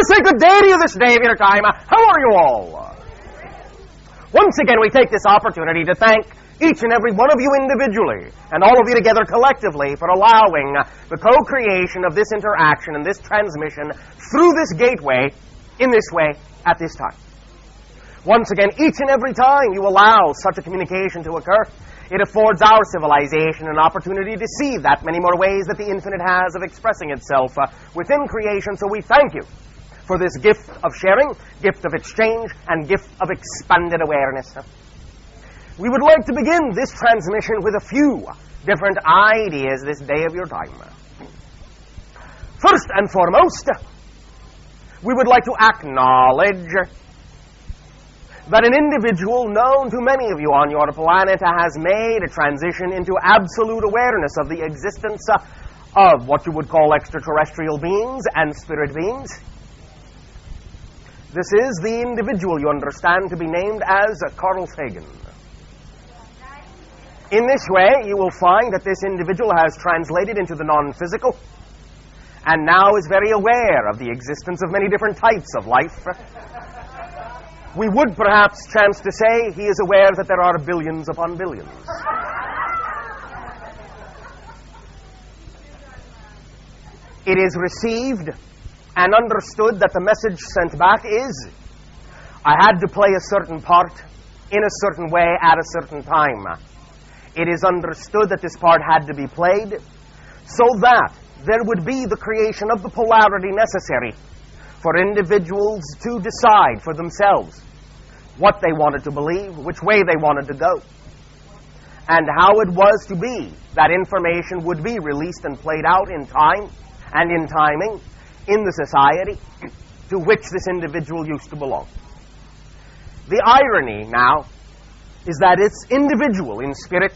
Say good day to you this day of your time. How are you all? Once again, we take this opportunity to thank each and every one of you individually, and all of you together collectively, for allowing the co-creation of this interaction and this transmission through this gateway, in this way, at this time. Once again, each and every time you allow such a communication to occur, it affords our civilization an opportunity to see that many more ways that the infinite has of expressing itself within creation, so we thank you for this gift of sharing, gift of exchange, and gift of expanded awareness. We would like to begin this transmission with a few different ideas this day of your time. First and foremost, we would like to acknowledge that an individual known to many of you on your planet has made a transition into absolute awareness of the existence of what you would call extraterrestrial beings and spirit beings. This is the individual you understand to be named as Carl Sagan. In this way, you will find that this individual has translated into the non-physical and now is very aware of the existence of many different types of life. We would perhaps chance to say he is aware that there are billions upon billions. It is received and understood that the message sent back is, I had to play a certain part in a certain way at a certain time. It is understood that this part had to be played so that there would be the creation of the polarity necessary for individuals to decide for themselves what they wanted to believe, which way they wanted to go, and how it was to be that information would be released and played out in time and in timing in the society to which this individual used to belong. The irony now is that its individual in spirit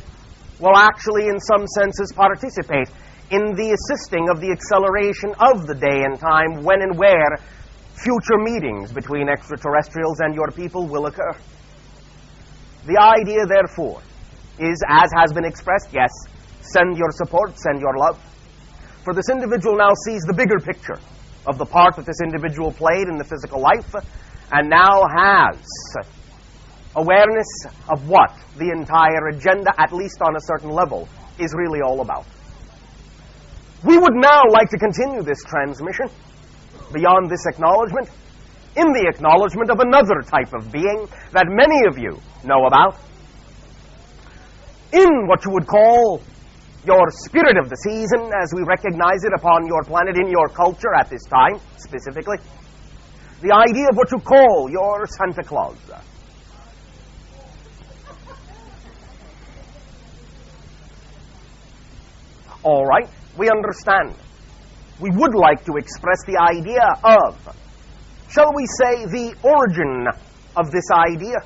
will actually in some senses participate in the assisting of the acceleration of the day and time when and where future meetings between extraterrestrials and your people will occur. The idea, therefore, is, as has been expressed, yes, send your support, send your love. For this individual now sees the bigger picture of the part that this individual played in the physical life, and now has awareness of what the entire agenda, at least on a certain level, is really all about. We would now like to continue this transmission beyond this acknowledgement, in the acknowledgement of another type of being that many of you know about, in what you would call your spirit of the season, as we recognize it upon your planet, in your culture at this time, specifically. The idea of what you call your Santa Claus. All right, we understand. We would like to express the idea of, shall we say, the origin of this idea,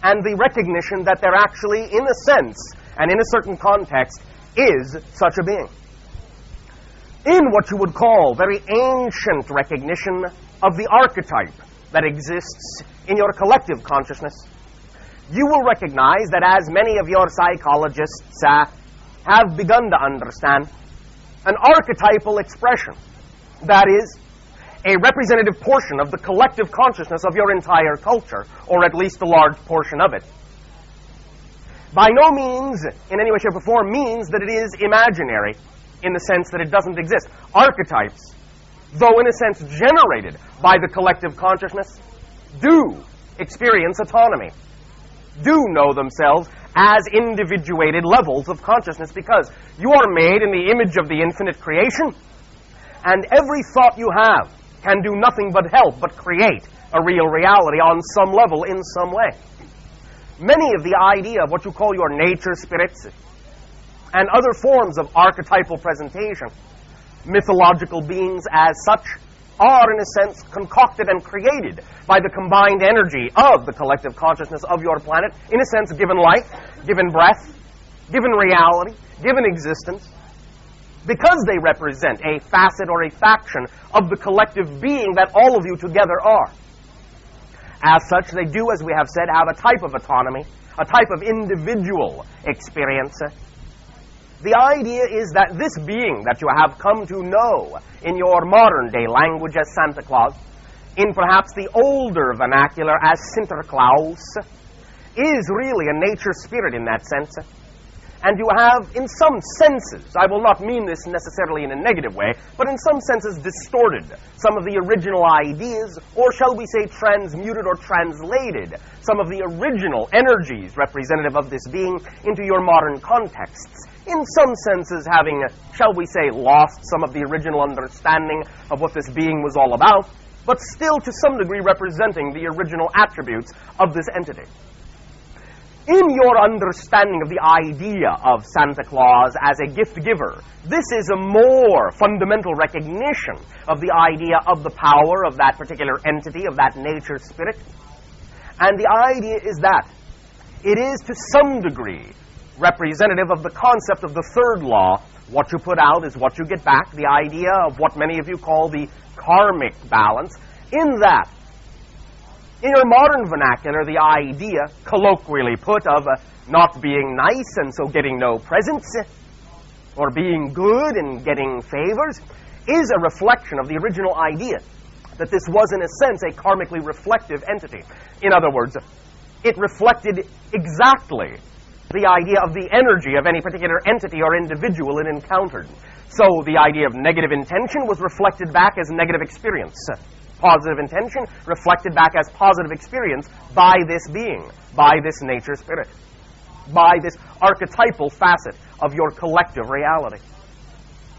and the recognition that there actually, in a sense, and in a certain context, is such a being. In what you would call very ancient recognition of the archetype that exists in your collective consciousness, you will recognize that, as many of your psychologists have begun to understand, an archetypal expression, that is, a representative portion of the collective consciousness of your entire culture, or at least a large portion of it, by no means, in any way, shape, or form, means that it is imaginary in the sense that it doesn't exist. Archetypes, though in a sense generated by the collective consciousness, do experience autonomy, do know themselves as individuated levels of consciousness, because you are made in the image of the infinite creation, and every thought you have can do nothing but help but create a real reality on some level, in some way. Many of the idea of what you call your nature spirits and other forms of archetypal presentation, mythological beings as such, are, in a sense, concocted and created by the combined energy of the collective consciousness of your planet, in a sense, given life, given breath, given reality, given existence, because they represent a facet or a faction of the collective being that all of you together are. As such, they do, as we have said, have a type of autonomy, a type of individual experience. The idea is that this being that you have come to know in your modern-day language as Santa Claus, in perhaps the older vernacular as Sinterklaas, is really a nature spirit in that sense. And you have, in some senses, I will not mean this necessarily in a negative way, but in some senses distorted some of the original ideas, or shall we say transmuted or translated some of the original energies representative of this being into your modern contexts. In some senses having, shall we say, lost some of the original understanding of what this being was all about, but still to some degree representing the original attributes of this entity. In your understanding of the idea of Santa Claus as a gift giver, this is a more fundamental recognition of the idea of the power of that particular entity, of that nature spirit. And the idea is that it is to some degree representative of the concept of the third law. What you put out is what you get back, the idea of what many of you call the karmic balance, in that, in your modern vernacular, the idea, colloquially put, of not being nice and so getting no presents, or being good and getting favors, is a reflection of the original idea that this was, in a sense, a karmically reflective entity. In other words, it reflected exactly the idea of the energy of any particular entity or individual it encountered. So the idea of negative intention was reflected back as negative experience. Positive intention reflected back as positive experience by this being, by this nature spirit, by this archetypal facet of your collective reality.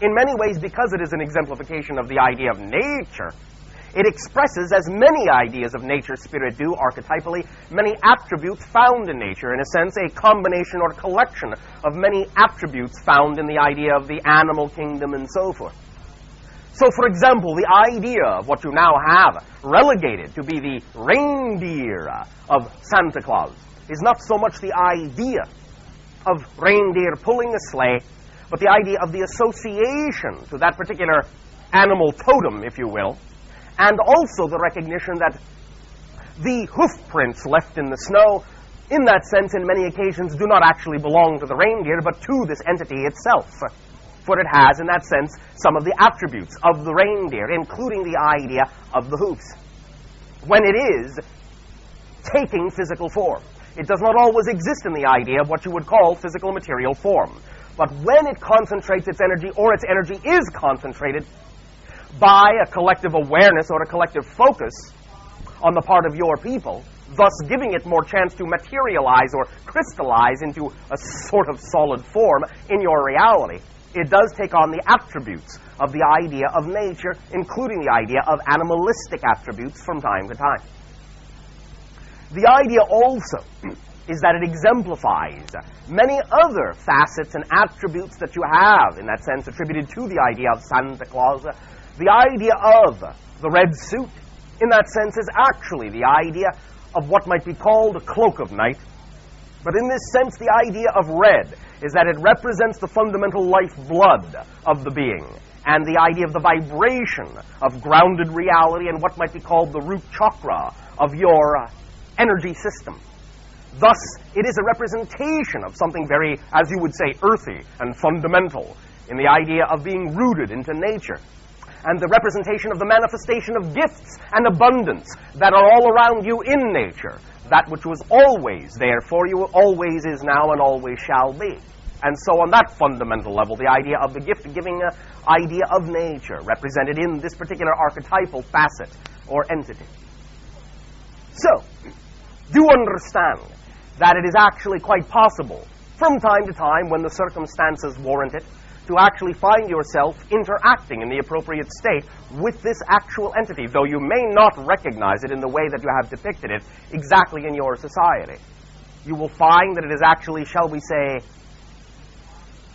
In many ways, because it is an exemplification of the idea of nature, it expresses, as many ideas of nature spirit do archetypally, many attributes found in nature, in a sense, a combination or collection of many attributes found in the idea of the animal kingdom and so forth. So, for example, the idea of what you now have relegated to be the reindeer of Santa Claus is not so much the idea of reindeer pulling a sleigh, but the idea of the association to that particular animal totem, if you will, and also the recognition that the hoof prints left in the snow, in that sense, in many occasions, do not actually belong to the reindeer, but to this entity itself. For it has, in that sense, some of the attributes of the reindeer, including the idea of the hoofs. When it is taking physical form, it does not always exist in the idea of what you would call physical material form. But when it concentrates its energy, or its energy is concentrated by a collective awareness or a collective focus on the part of your people, thus giving it more chance to materialize or crystallize into a sort of solid form in your reality, it does take on the attributes of the idea of nature, including the idea of animalistic attributes from time to time. The idea also is that it exemplifies many other facets and attributes that you have, in that sense, attributed to the idea of Santa Claus. The idea of the red suit, in that sense, is actually the idea of what might be called a cloak of night. But in this sense, the idea of red is that it represents the fundamental lifeblood of the being, and the idea of the vibration of grounded reality and what might be called the root chakra of your energy system. Thus, it is a representation of something very, as you would say, earthy and fundamental in the idea of being rooted into nature, and the representation of the manifestation of gifts and abundance that are all around you in nature. That which was always there for you, always is now, and always shall be. And so on that fundamental level, the idea of the gift-giving idea of nature, represented in this particular archetypal facet or entity. So, do understand that it is actually quite possible, from time to time, when the circumstances warrant it, to actually find yourself interacting in the appropriate state with this actual entity, though you may not recognize it in the way that you have depicted it exactly in your society. You will find that it is actually, shall we say,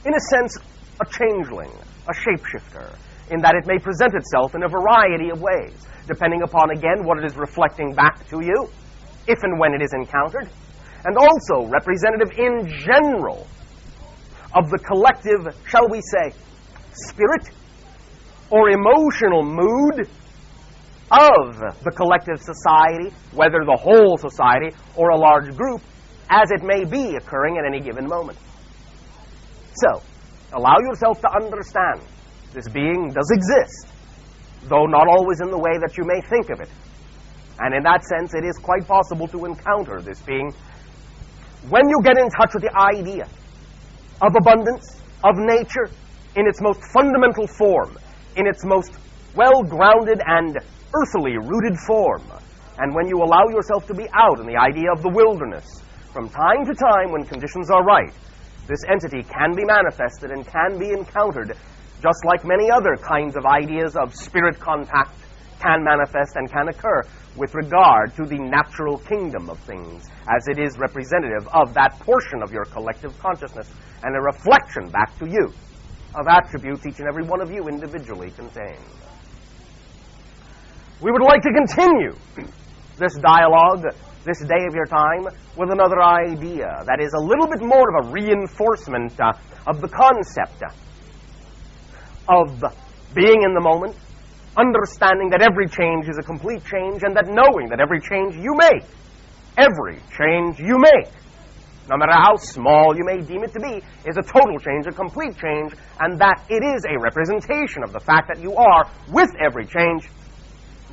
in a sense, a changeling, a shapeshifter, in that it may present itself in a variety of ways, depending upon, again, what it is reflecting back to you, if and when it is encountered, and also representative in general of the collective, shall we say, spirit or emotional mood of the collective society, whether the whole society or a large group, as it may be occurring at any given moment. So, allow yourself to understand this being does exist, though not always in the way that you may think of it. And in that sense, it is quite possible to encounter this being when you get in touch with the idea of abundance, of nature, in its most fundamental form, in its most well-grounded and earthily rooted form, and when you allow yourself to be out in the idea of the wilderness, from time to time when conditions are right, this entity can be manifested and can be encountered, just like many other kinds of ideas of spirit contact can manifest and can occur with regard to the natural kingdom of things, as it is representative of that portion of your collective consciousness and a reflection back to you of attributes each and every one of you individually contain. We would like to continue this dialogue, this day of your time, with another idea that is a little bit more of a reinforcement of the concept of being in the moment, understanding that every change is a complete change, and that knowing that every change you make, no matter how small you may deem it to be, is a total change, a complete change, and that it is a representation of the fact that you are, with every change,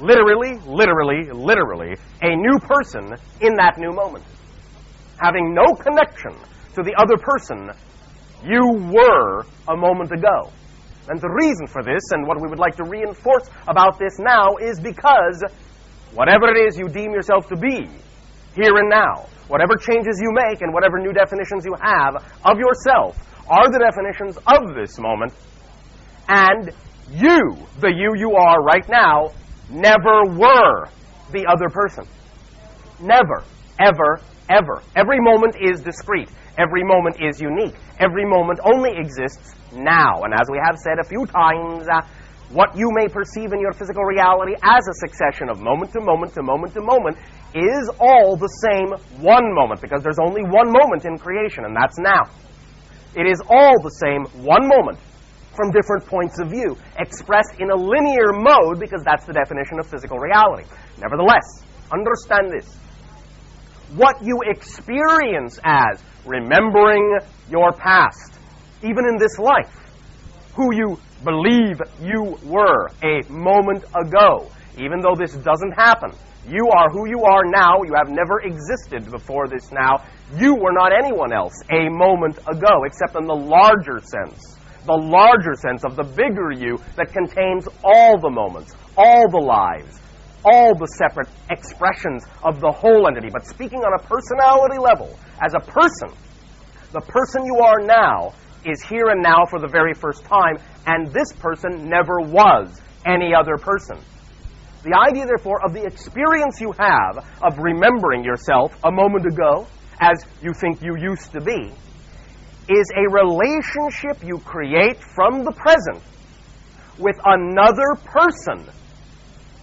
literally, a new person in that new moment, having no connection to the other person you were a moment ago. And the reason for this, and what we would like to reinforce about this now, is because whatever it is you deem yourself to be, here and now, whatever changes you make and whatever new definitions you have of yourself are the definitions of this moment, and you, the you are right now, never were the other person. Never, ever, ever. Every moment is discrete. Every moment is unique. Every moment only exists now. And as we have said a few times, what you may perceive in your physical reality as a succession of moment to moment to moment to moment is all the same one moment, because there's only one moment in creation, and that's now. It is all the same one moment from different points of view, expressed in a linear mode, because that's the definition of physical reality. Nevertheless, understand this. What you experience as remembering your past, even in this life, who you believe you were a moment ago, even though this doesn't happen, you are who you are now. You have never existed before this now. You were not anyone else a moment ago, except in the larger sense of the bigger you that contains all the moments, all the lives, all the separate expressions of the whole entity. But speaking on a personality level, as a person, the person you are now is here and now for the very first time, and this person never was any other person. The idea, therefore, of the experience you have of remembering yourself a moment ago, as you think you used to be, is a relationship you create from the present with another person,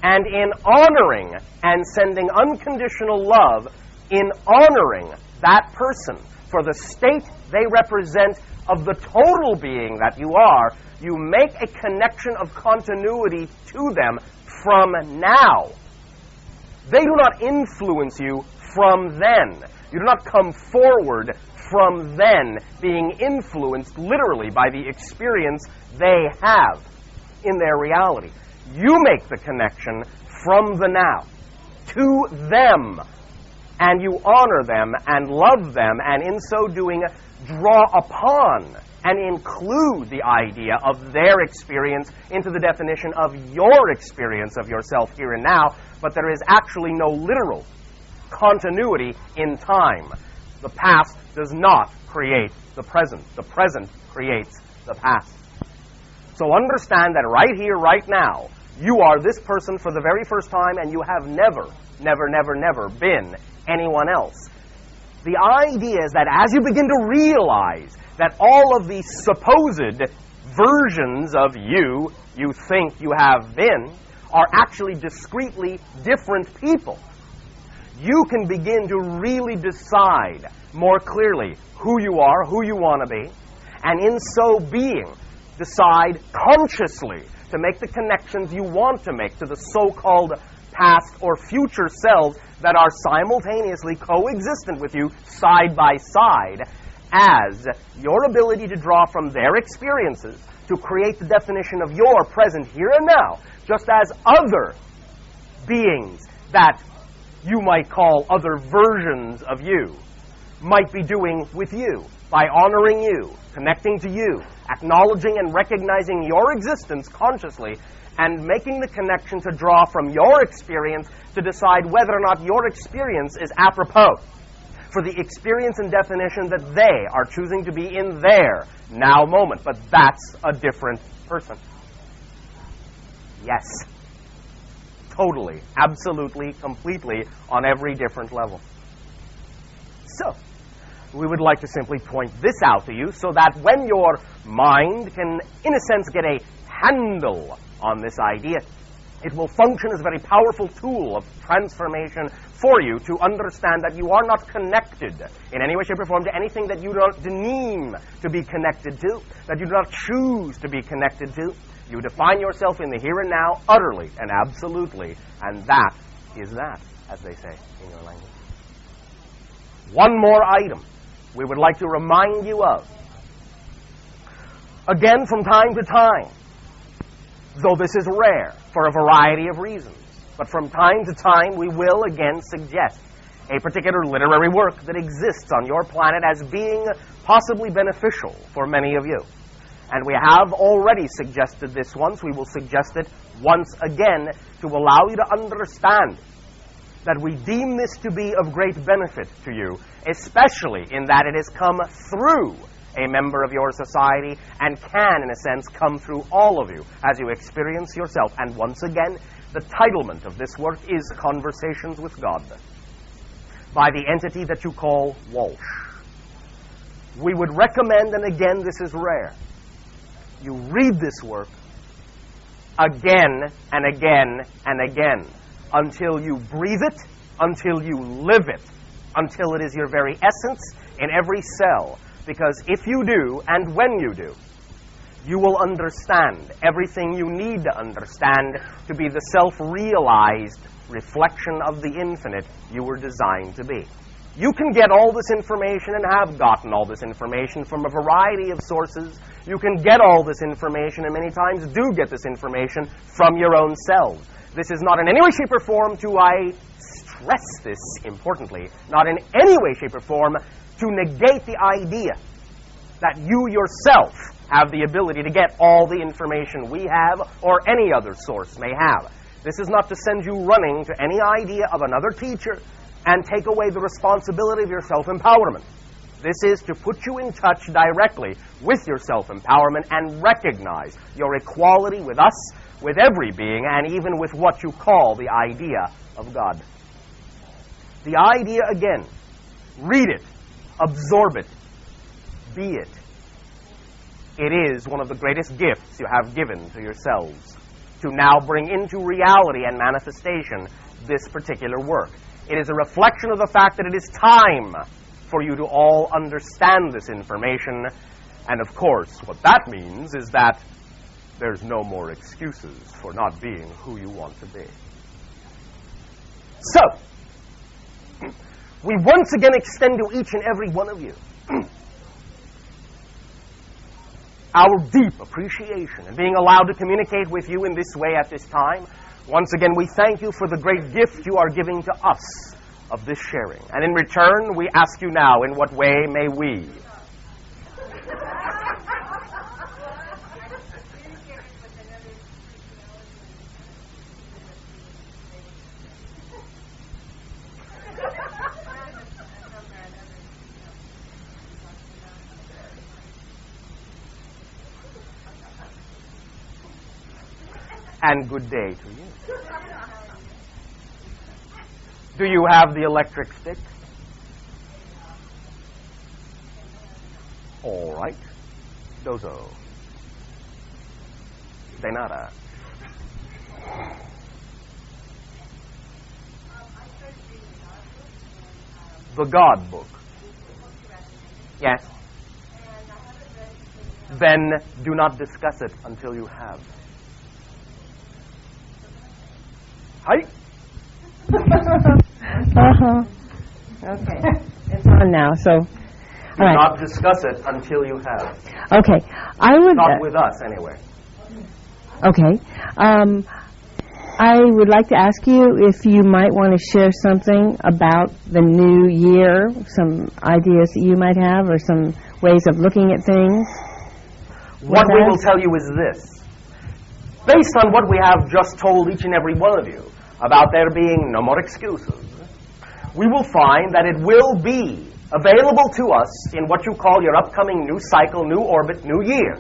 and in honoring and sending unconditional love, in honoring that person for the state they represent of the total being that you are, you make a connection of continuity to them from now. They do not influence you from then. You do not come forward from then, being influenced literally by the experience they have in their reality. You make the connection from the now to them, and you honor them and love them, and in so doing draw upon and include the idea of their experience into the definition of your experience of yourself here and now, but there is actually no literal continuity in time. The past does not create the present. The present creates the past. So understand that right here, right now, you are this person for the very first time, and you have never been anyone else. The idea is that as you begin to realize that all of the supposed versions of you think you have been are actually discretely different people, you can begin to really decide more clearly who you are, who you want to be, and in so being, decide consciously to make the connections you want to make to the so-called past or future selves that are simultaneously coexistent with you side by side, as your ability to draw from their experiences to create the definition of your present here and now, just as other beings that you might call other versions of you might be doing with you by honoring you, connecting to you, acknowledging and recognizing your existence consciously, and making the connection to draw from your experience to decide whether or not your experience is apropos for the experience and definition that they are choosing to be in their now moment. But that's a different person. Yes. Totally, absolutely, completely, on every different level. So, we would like to simply point this out to you so that when your mind can, in a sense, get a handle on this idea, it will function as a very powerful tool of transformation for you to understand that you are not connected in any way, shape, or form to anything that you don't deem to be connected to, that you do not choose to be connected to. You define yourself in the here and now utterly and absolutely, and that is that, as they say in your language. One more item we would like to remind you of. Again, from time to time, though this is rare for a variety of reasons, but from time to time we will again suggest a particular literary work that exists on your planet as being possibly beneficial for many of you. And we have already suggested this once. We will suggest it once again to allow you to understand that we deem this to be of great benefit to you, especially in that it has come through a member of your society and can, in a sense, come through all of you as you experience yourself. And once again, the titlement of this work is Conversations with God, by the entity that you call Walsh. We would recommend, and again, this is rare, you read this work again and again and again until you breathe it, until you live it, until it is your very essence in every cell. Because if you do, and when you do, you will understand everything you need to understand to be the self-realized reflection of the infinite you were designed to be. You can get all this information and have gotten all this information from a variety of sources. You can get all this information, and many times do get this information from your own selves. This is not in any way, shape, or form to, I stress this importantly, not in any way, shape, or form to negate the idea that you yourself have the ability to get all the information we have or any other source may have. This is not to send you running to any idea of another teacher and take away the responsibility of your self-empowerment. This is to put you in touch directly with your self-empowerment and recognize your equality with us, with every being, and even with what you call the idea of God. The idea, again, read it, absorb it, be it. It is one of the greatest gifts you have given to yourselves to now bring into reality and manifestation this particular work. It is a reflection of the fact that it is time for you to all understand this information. And of course, what that means is that there's no more excuses for not being who you want to be. So, we once again extend to each and every one of you our deep appreciation in being allowed to communicate with you in this way at this time. Once again, we thank you for the great gift you are giving to us of this sharing. And in return, we ask you now, in what way may we? And good day to you. Do you have the electric stick? All right. Dozo. De nada. The God book. Yes. Then do not discuss it until you have. Hi. Okay. It's on now, so. Do not discuss it until you have. Okay. I would. Not with us, anyway. Okay. I would like to ask you if you might want to share something about the new year, some ideas that you might have, or some ways of looking at things. What we will tell you is this. Based on what we have just told each and every one of you about there being no more excuses, we will find that it will be available to us in what you call your upcoming new cycle, new orbit, new year,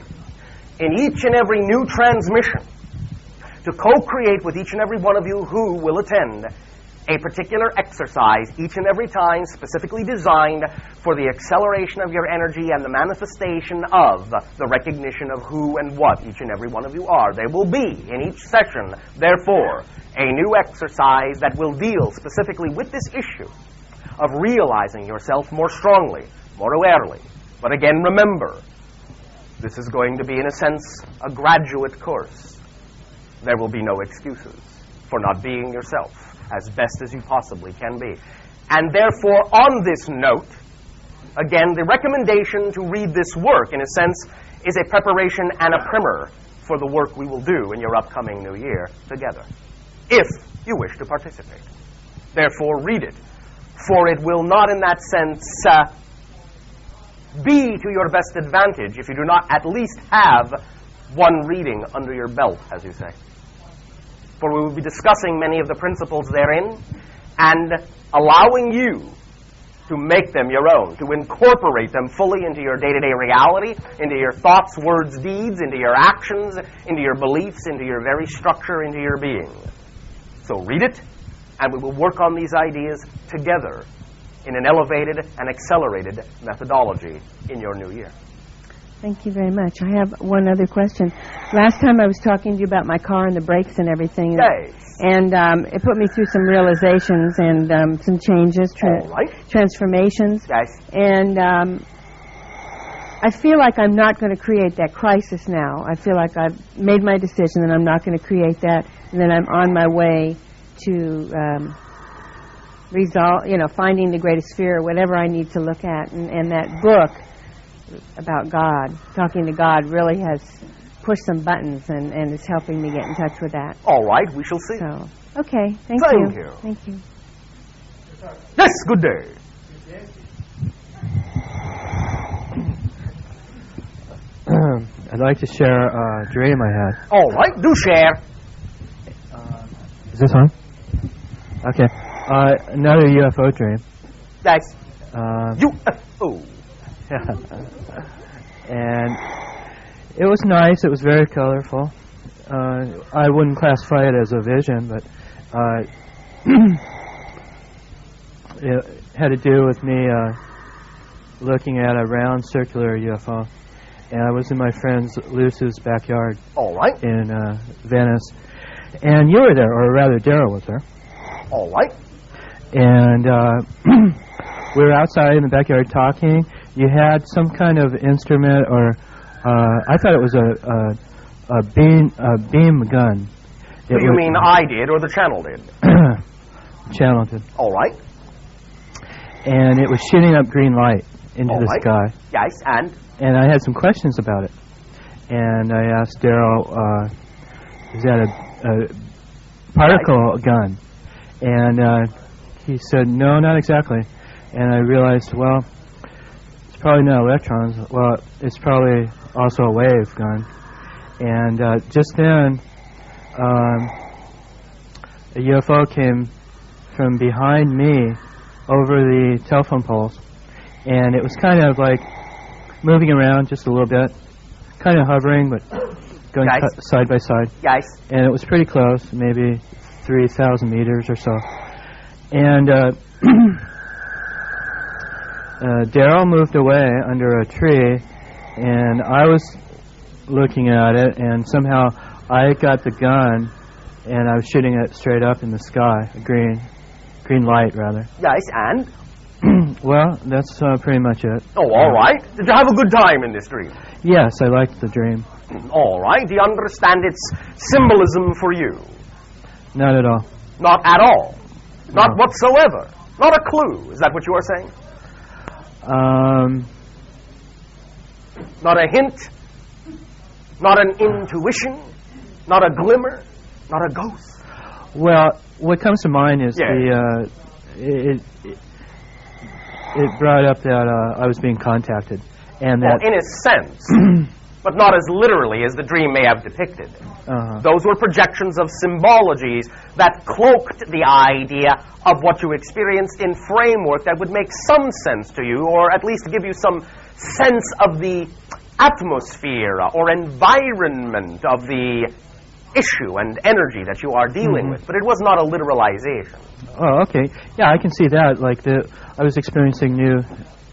in each and every new transmission, to co-create with each and every one of you who will attend a particular exercise each and every time specifically designed for the acceleration of your energy and the manifestation of the recognition of who and what each and every one of you are. There will be, in each session, therefore, a new exercise that will deal specifically with this issue of realizing yourself more strongly, more awarely. But again, remember, this is going to be, in a sense, a graduate course. There will be no excuses for not being yourself as best as you possibly can be. And therefore, on this note, again, the recommendation to read this work, in a sense, is a preparation and a primer for the work we will do in your upcoming new year together, if you wish to participate. Therefore, read it, for it will not, in that sense, be to your best advantage if you do not at least have one reading under your belt, as you say. For we will be discussing many of the principles therein and allowing you to make them your own, to incorporate them fully into your day-to-day reality, into your thoughts, words, deeds, into your actions, into your beliefs, into your very structure, into your being. So read it, and we will work on these ideas together in an elevated and accelerated methodology in your new year. Thank you very much. I have one other question. Last time I was talking to you about my car and the brakes and everything. Yes. And it put me through some realizations and some changes, transformations. Yes. And I feel like I'm not going to create that crisis now. I feel like I've made my decision and I'm not going to create that. And then I'm on my way to resolve, finding the greatest fear, whatever I need to look at. And that book about God, talking to God, really has pushed some buttons and is helping me get in touch with that. All right, we shall see. So, okay, thank you. Thank you. Yes, good day. I'd like to share a dream I had. All right, do share. Is this on? Okay. Another UFO dream. Yes. UFO. Yeah. And it was nice. It was very colorful. I wouldn't classify it as a vision, but it had to do with me looking at a round circular UFO. And I was in my friend Luce's backyard. All right. In Venice. And you were there, or rather Daryl was there. All right. And we were outside in the backyard talking. You had some kind of instrument, or I thought it was a beam gun. You mean I did, or the channel did? Channel did. All right. And it was shooting up green light into the sky. Yes, and I had some questions about it. And I asked Daryl, is that a particle gun? And he said, no, not exactly. And I realized, well, it's probably not electrons. Well, it's probably also a wave gun. And just then, a UFO came from behind me over the telephone poles. And it was kind of like moving around just a little bit, kind of hovering, but going side by side. Yes. And it was pretty close, maybe 3,000 meters or so. And Daryl moved away under a tree, and I was looking at it, and somehow I got the gun, and I was shooting it straight up in the sky, a green light, rather. Yes, and? Well, that's pretty much it. Oh, all right. Did you have a good time in this dream? Yes, I liked the dream. All right. Do you understand its symbolism for you? Not at all. Not at all? No. Not whatsoever? Not a clue? Is that what you are saying? Not a hint? Not an intuition? Not a glimmer? Not a ghost? Well, what comes to mind is it brought up that I was being contacted, and that in a sense, but not as literally as the dream may have depicted. Those were projections of symbologies that cloaked the idea of what you experienced in framework that would make some sense to you, or at least give you some sense of the atmosphere or environment of the issue and energy that you are dealing with. But it was not a literalization. Oh, okay. Yeah, I can see that. Like I was experiencing new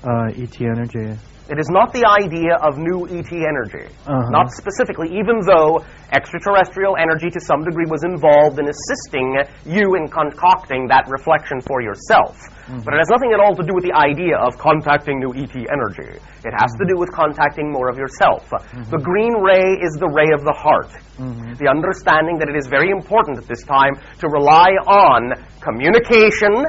ET energy. It is not the idea of new ET energy. Not specifically, even though extraterrestrial energy to some degree was involved in assisting you in concocting that reflection for yourself. But it has nothing at all to do with the idea of contacting new ET energy. It has to do with contacting more of yourself. The green ray is the ray of the heart. The understanding that it is very important at this time to rely on communication,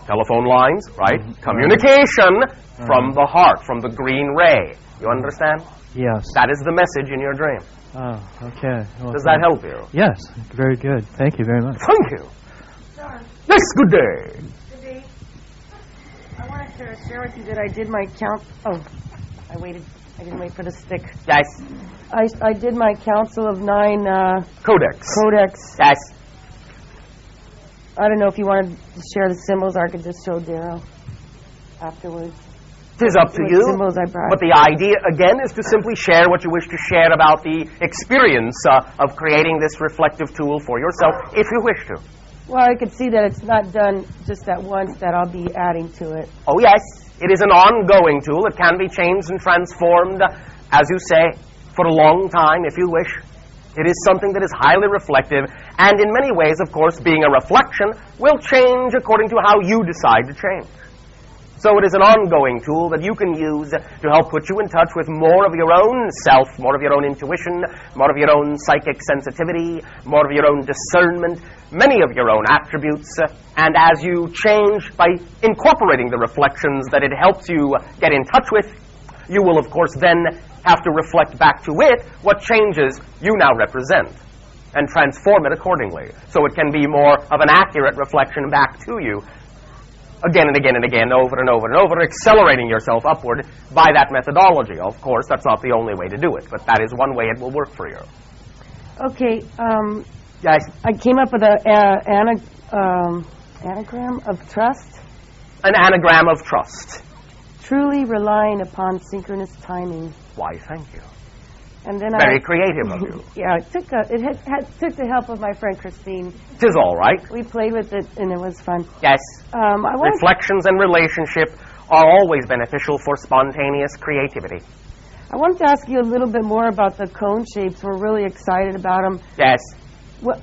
telephone lines, right? Communication from the heart, from the green ray. You understand? Yes. That is the message in your dream. Oh, okay. Well, Does that help you? Yes. Very good. Thank you very much. Thank you. Yes, good day. Good day. I wanted to share with you that I did my count. Oh, I didn't wait for the stick. Yes. I did my Council of 9 Codex. Yes. I don't know if you wanted to share the symbols, or I could just show Darrow afterwards. It is up to you. Symbols I brought. But the idea, again, is to simply share what you wish to share about the experience of creating this reflective tool for yourself, if you wish to. Well, I could see that it's not done just at once, that I'll be adding to it. Oh, yes. It is an ongoing tool. It can be changed and transformed, as you say, for a long time, if you wish. It is something that is highly reflective, and in many ways, of course, being a reflection, will change according to how you decide to change. So it is an ongoing tool that you can use to help put you in touch with more of your own self, more of your own intuition, more of your own psychic sensitivity, more of your own discernment, many of your own attributes. And as you change by incorporating the reflections that it helps you get in touch with, you will, of course, then have to reflect back to it what changes you now represent and transform it accordingly. So it can be more of an accurate reflection back to you again and again and again, over and over and over, accelerating yourself upward by that methodology. Of course, that's not the only way to do it, but that is one way it will work for you. Okay, Yes. I came up with an anagram of trust. An anagram of trust. Truly relying upon synchronous timing. Why, thank you. And then Very creative of you. Yeah, it took the help of my friend Christine. It is all right. We played with it, and it was fun. Yes. Reflections and relationship are always beneficial for spontaneous creativity. I wanted to ask you a little bit more about the cone shapes. We're really excited about them. Yes. Well,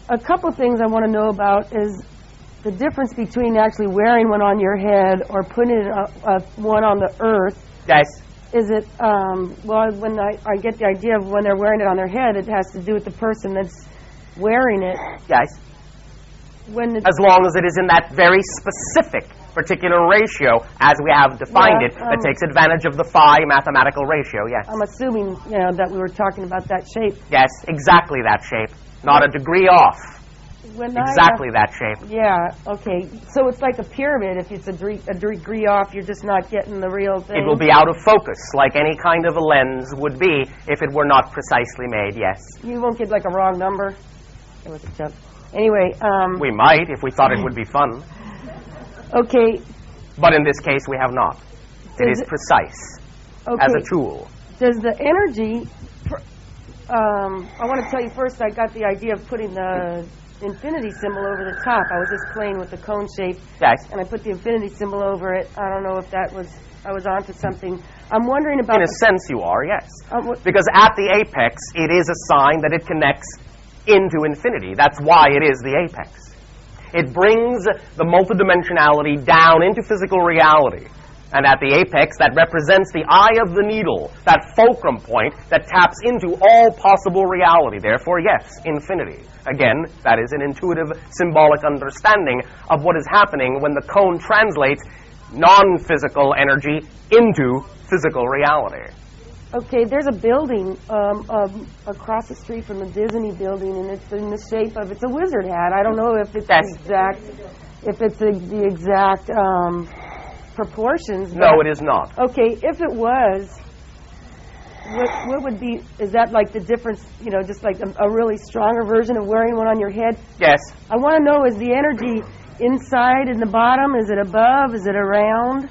a couple things I want to know about is the difference between actually wearing one on your head or putting one on the earth. Yes. Is it, well, when I get the idea of when they're wearing it on their head, it has to do with the person that's wearing it. Yes. As long as it is in that very specific particular ratio, as we have defined it, that takes advantage of the phi mathematical ratio, yes. I'm assuming, that we were talking about that shape. Yes, exactly that shape. Not a degree off. Exactly that shape. Yeah, okay. So it's like a pyramid. If it's a degree off, you're just not getting the real thing. It will be out of focus, like any kind of a lens would be if it were not precisely made, yes. You won't get like a wrong number? It was a joke. Anyway, we might if we thought it would be fun. Okay. But in this case, we have not. It is precise as a tool. Does the energy... I want to tell you first, I got the idea of putting the infinity symbol over the top. I was just playing with the cone shape. Yes. And I put the infinity symbol over it. I don't know if that was, I was onto something. I'm wondering about... In a sense you are, yes. Because at the apex, it is a sign that it connects into infinity. That's why it is the apex. It brings the multidimensionality down into physical reality. And at the apex, that represents the eye of the needle, that fulcrum point that taps into all possible reality. Therefore, yes, infinity. Again, that is an intuitive, symbolic understanding of what is happening when the cone translates non-physical energy into physical reality. Okay, there's a building across the street from the Disney building, and it's in the shape of, it's a wizard hat. I don't know if it's the exact proportions. No, it is not. Okay, if it was, what would be, is that like the difference, you know, just like a really stronger version of wearing one on your head? Yes. I want to know, is the energy inside in the bottom? Is it above? Is it around?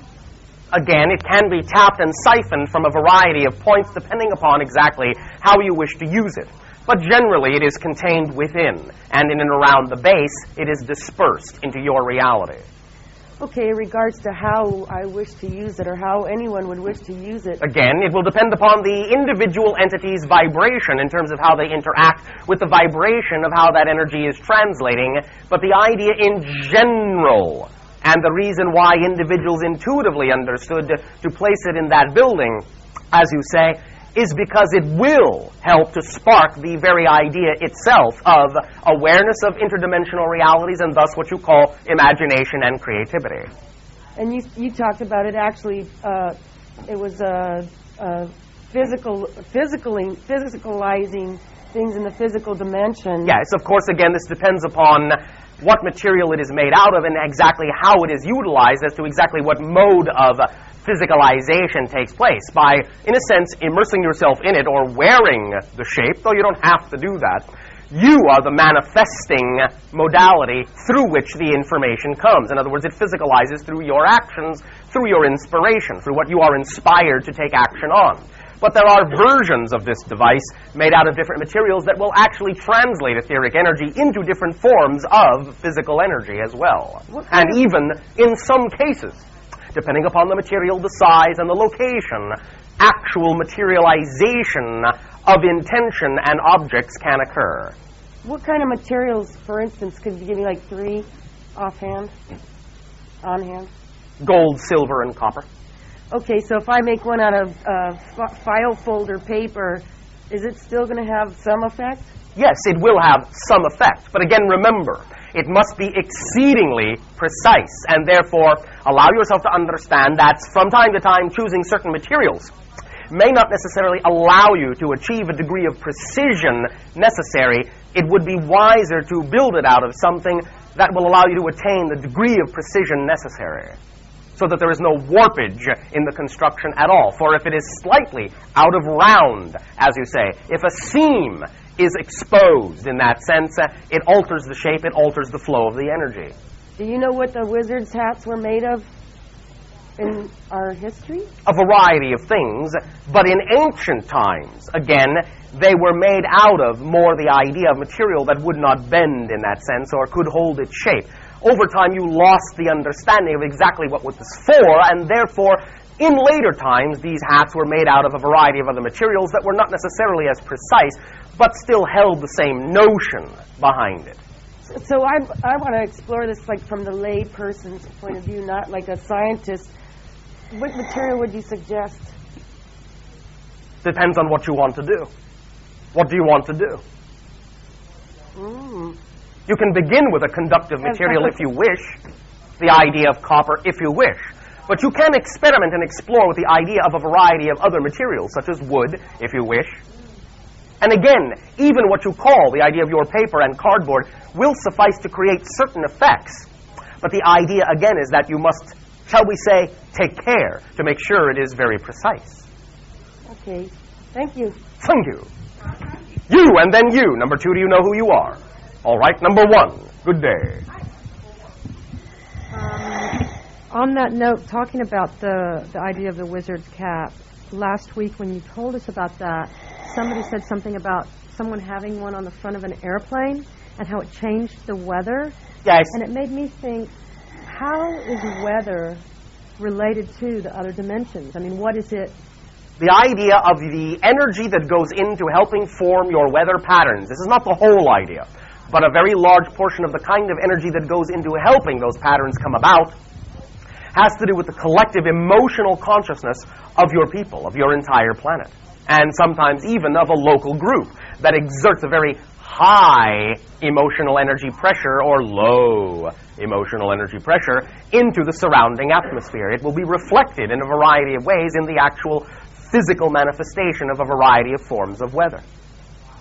Again, it can be tapped and siphoned from a variety of points depending upon exactly how you wish to use it. But generally, it is contained within, and in and around the base, it is dispersed into your reality. Okay, in regards to how I wish to use it, or how anyone would wish to use it. Again, it will depend upon the individual entity's vibration in terms of how they interact with the vibration of how that energy is translating, but the idea in general, and the reason why individuals intuitively understood to place it in that building, as you say, is because it will help to spark the very idea itself of awareness of interdimensional realities, and thus what you call imagination and creativity. And you talked about it actually, it was physicalizing things in the physical dimension. Yes, of course, again, this depends upon what material it is made out of and exactly how it is utilized as to exactly what mode of physicalization takes place. By, in a sense, immersing yourself in it or wearing the shape, though you don't have to do that, you are the manifesting modality through which the information comes. In other words, it physicalizes through your actions, through your inspiration, through what you are inspired to take action on. But there are versions of this device made out of different materials that will actually translate etheric energy into different forms of physical energy as well. And even, in some cases, depending upon the material, the size, and the location, actual materialization of intention and objects can occur. What kind of materials, for instance, could you give me like 3 offhand, on hand? Gold, silver, and copper. Okay, so if I make one out of file folder paper, is it still going to have some effect? Yes, it will have some effect. But again, remember, it must be exceedingly precise, and therefore allow yourself to understand that from time to time choosing certain materials may not necessarily allow you to achieve a degree of precision necessary. It would be wiser to build it out of something that will allow you to attain the degree of precision necessary, so that there is no warpage in the construction at all. For if it is slightly out of round, as you say, if a seam is exposed in that sense, it alters the shape, it alters the flow of the energy. Do you know what the wizard's hats were made of in our history? A variety of things, but in ancient times, again, they were made out of more the idea of material that would not bend in that sense or could hold its shape. Over time, you lost the understanding of exactly what was for, and therefore, in later times, these hats were made out of a variety of other materials that were not necessarily as precise, but still held the same notion behind it. So I want to explore this like from the lay person's point of view, not like a scientist. What material would you suggest? Depends on what you want to do. What do you want to do? You can begin with a conductive material if you wish, the idea of copper if you wish. But you can experiment and explore with the idea of a variety of other materials, such as wood, if you wish. And again, even what you call the idea of your paper and cardboard will suffice to create certain effects. But the idea, again, is that you must, shall we say, take care to make sure it is very precise. Okay. Thank you. Thank you. You and then you. Number 2, do you know who you are? All right. Number 1, good day. On that note, talking about the idea of the wizard's cap, last week when you told us about that, somebody said something about someone having one on the front of an airplane, and how it changed the weather. Yes. And it made me think, how is weather related to the other dimensions? I mean, what is it? The idea of the energy that goes into helping form your weather patterns. This is not the whole idea, but a very large portion of the kind of energy that goes into helping those patterns come about has to do with the collective emotional consciousness of your people, of your entire planet, and sometimes even of a local group that exerts a very high emotional energy pressure or low emotional energy pressure into the surrounding atmosphere. It will be reflected in a variety of ways in the actual physical manifestation of a variety of forms of weather.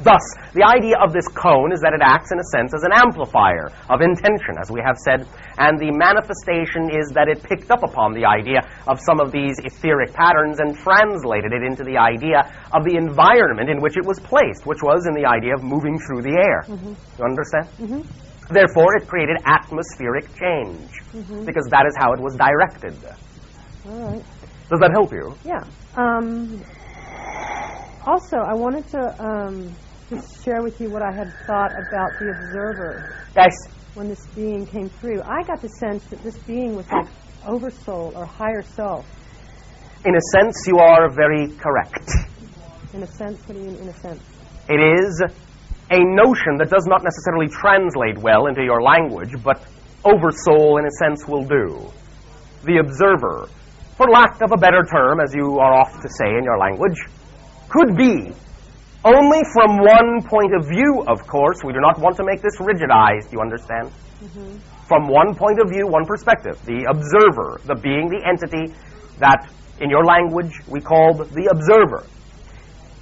Thus, the idea of this cone is that it acts, in a sense, as an amplifier of intention, as we have said, and the manifestation is that it picked up upon the idea of some of these etheric patterns and translated it into the idea of the environment in which it was placed, which was in the idea of moving through the air. Mm-hmm. You understand? Mm-hmm. Therefore, it created atmospheric change, because that is how it was directed. All right. Does that help you? Yeah. Also, I wanted to just share with you what I had thought about the observer. Yes. When this being came through, I got the sense that this being was like oversoul or higher self. In a sense, you are very correct. In a sense? What do you mean, in a sense? It is a notion that does not necessarily translate well into your language, but oversoul, in a sense, will do. The observer, for lack of a better term, as you are oft to say in your language, could be only from one point of view, of course. We do not want to make this rigidized, you understand? Mm-hmm. From one point of view, one perspective. The observer, the being, the entity that, in your language, we called the observer,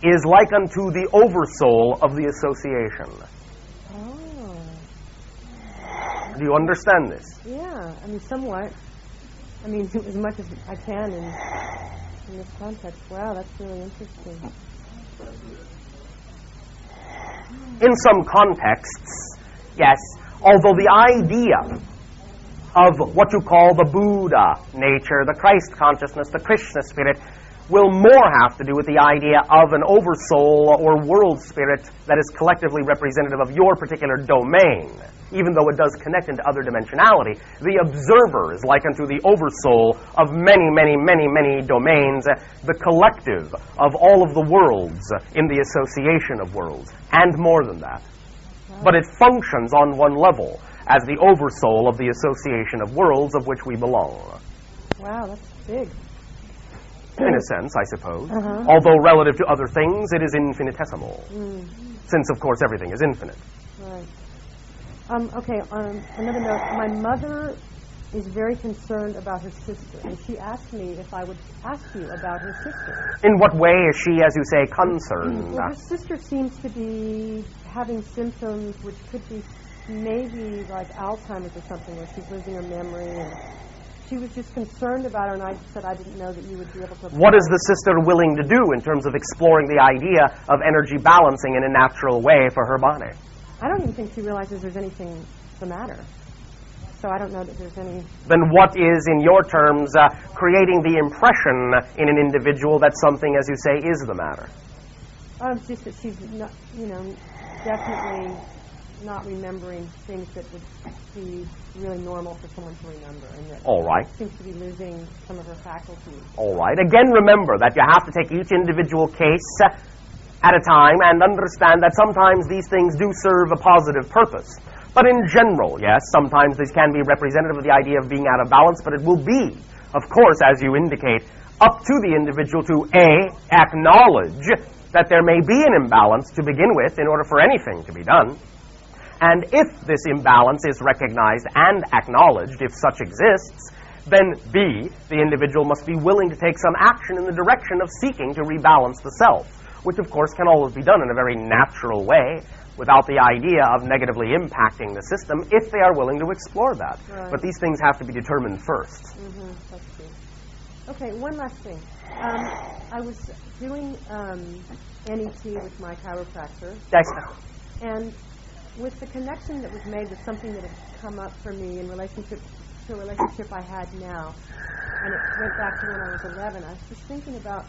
is like unto the oversoul of the association. Oh. Do you understand this? Yeah, I mean, somewhat. I mean, as much as I can in this context. Wow, that's really interesting. In some contexts, yes, although the idea of what you call the Buddha nature, the Christ consciousness, the Krishna spirit, will more have to do with the idea of an oversoul or world spirit that is collectively representative of your particular domain. Even though it does connect into other dimensionality, the observer is like unto the oversoul of many, many, many, many domains, the collective of all of the worlds in the association of worlds, and more than that. Wow. But it functions on one level as the oversoul of the association of worlds of which we belong. Wow, that's big. In a sense, I suppose. Although relative to other things, it is infinitesimal. Since, of course, everything is infinite. Right. Okay, on another note, my mother is very concerned about her sister, and she asked me if I would ask you about her sister. In what way is she, as you say, concerned? Well, her sister seems to be having symptoms which could be maybe like Alzheimer's or something, where she's losing her memory, and she was just concerned about her, and I said I didn't know that you would be able to... What is the sister willing to do in terms of exploring the idea of energy balancing in a natural way for her body? I don't even think she realizes there's anything the matter. So I don't know that there's any... Then what is, in your terms, creating the impression in an individual that something, as you say, is the matter? It's just that she's not, definitely not remembering things that would be really normal for someone to remember. And that all right. Seems to be losing some of her faculties. All right. Again, remember that you have to take each individual case at a time and understand that sometimes these things do serve a positive purpose. But in general, yes, sometimes these can be representative of the idea of being out of balance, but it will be, of course, as you indicate, up to the individual to, A, acknowledge that there may be an imbalance to begin with in order for anything to be done. And if this imbalance is recognized and acknowledged, if such exists, then B, the individual must be willing to take some action in the direction of seeking to rebalance the self, which of course can always be done in a very natural way without the idea of negatively impacting the system if they are willing to explore that. Right. But these things have to be determined first. Mm-hmm. That's true. Okay, one last thing. I was doing NET with my chiropractor. Yes. And with the connection that was made with something that had come up for me in relationship to a relationship I had now, and it went back to when I was 11, I was just thinking about,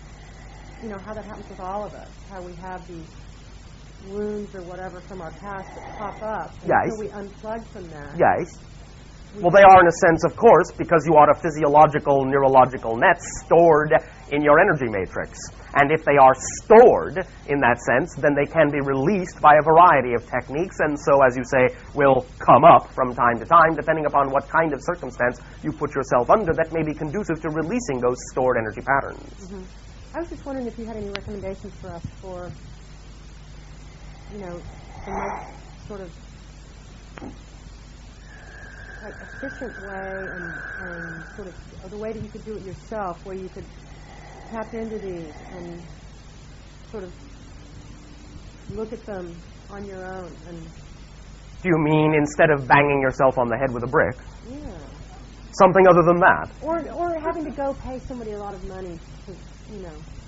how that happens with all of us, how we have these wounds or whatever from our past that pop up. And Yes. so we unplug from that. Yes. Well, they are in a sense, of course, because you are a physiological, neurological net stored in your energy matrix. And if they are stored in that sense, then they can be released by a variety of techniques, and so, as you say, will come up from time to time, depending upon what kind of circumstance you put yourself under that may be conducive to releasing those stored energy patterns. Mm-hmm. I was just wondering if you had any recommendations for us for, the most sort of like efficient way and sort of or the way that you could do it yourself, where you could tap into these and sort of look at them on your own. And Do you mean instead of banging yourself on the head with a brick? yeah. Something other than that? Or having to go pay somebody a lot of money to,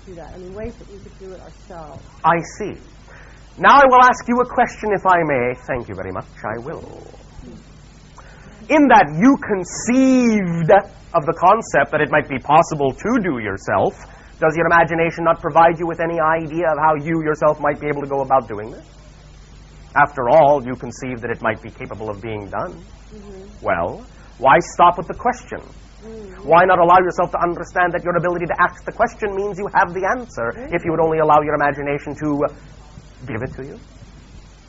do that. I mean, ways that we could do it ourselves. I see. Now I will ask you a question, if I may. Thank you very much. I will. In that you conceived of the concept that it might be possible to do yourself, does your imagination not provide you with any idea of how you yourself might be able to go about doing this? After all, you conceived that it might be capable of being done. Mm-hmm. Well, why stop with the question? Mm-hmm. Why not allow yourself to understand that your ability to ask the question means you have the answer, if you would only allow your imagination to give it to you?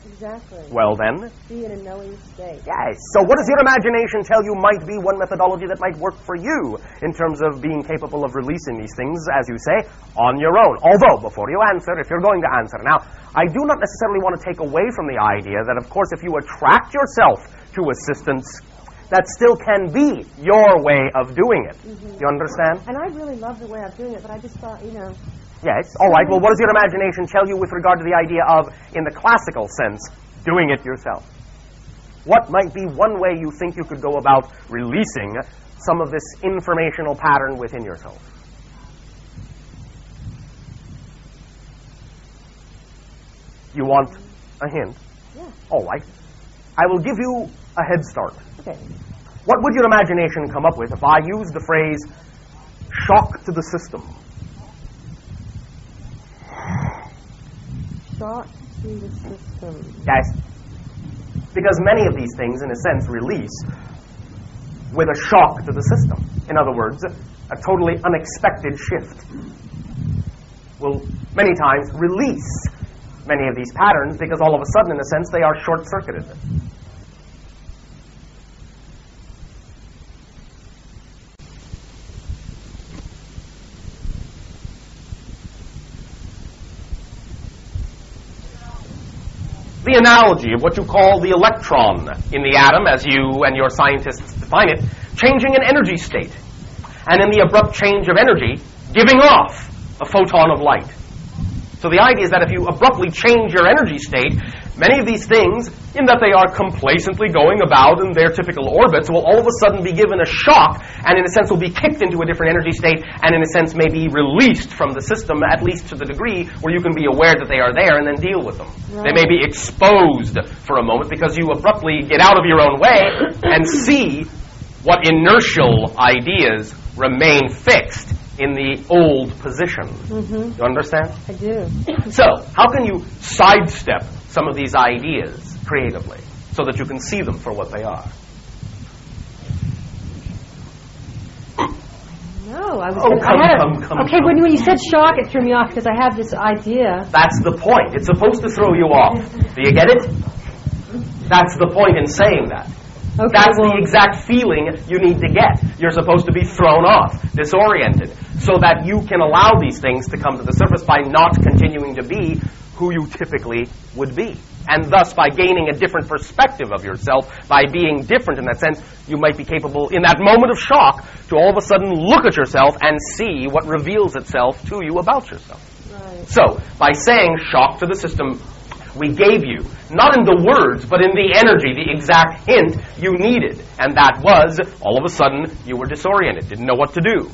Exactly. Well, then. Be in a knowing state. Yes. So what does your imagination tell you might be one methodology that might work for you in terms of being capable of releasing these things, as you say, on your own? Although, before you answer, if you're going to answer. Now, I do not necessarily want to take away from the idea that, of course, if you attract yourself to assistance, that still can be your way of doing it. Mm-hmm. You understand? And I really love the way of doing it, but I just thought, Yes. All right. Well, what does your imagination tell you with regard to the idea of, in the classical sense, doing it yourself? What might be one way you think you could go about releasing some of this informational pattern within yourself? You want a hint? Yeah. All right. I will give you a head start. Okay. What would your imagination come up with if I used the phrase shock to the system? Shock to the system. Yes. Because many of these things, in a sense, release with a shock to the system. In other words, a totally unexpected shift will many times release many of these patterns because all of a sudden, in a sense, they are short-circuited. The analogy of what you call the electron in the atom, as you and your scientists define it, changing an energy state, and in the abrupt change of energy, giving off a photon of light. So the idea is that if you abruptly change your energy state, many of these things, in that they are complacently going about in their typical orbits, will all of a sudden be given a shock, and in a sense will be kicked into a different energy state, and in a sense may be released from the system, at least to the degree where you can be aware that they are there and then deal with them. Right. They may be exposed for a moment because you abruptly get out of your own way and see what inertial ideas remain fixed in the old position. Mm-hmm. You understand? I do. So, how can you sidestep some of these ideas creatively so that you can see them for what they are? No, I was. Come. Okay, when you said shock, it threw me off because I have this idea. That's the point. It's supposed to throw you off. Do you get it? That's the point in saying that. Okay, that's the exact feeling you need to get. You're supposed to be thrown off, disoriented, so that you can allow these things to come to the surface by not continuing to be who you typically would be. And thus, by gaining a different perspective of yourself, by being different in that sense, you might be capable, in that moment of shock, to all of a sudden look at yourself and see what reveals itself to you about yourself. Right. So, by saying shock to the system, we gave you, not in the words, but in the energy, the exact hint you needed. And that was, all of a sudden, you were disoriented, didn't know what to do.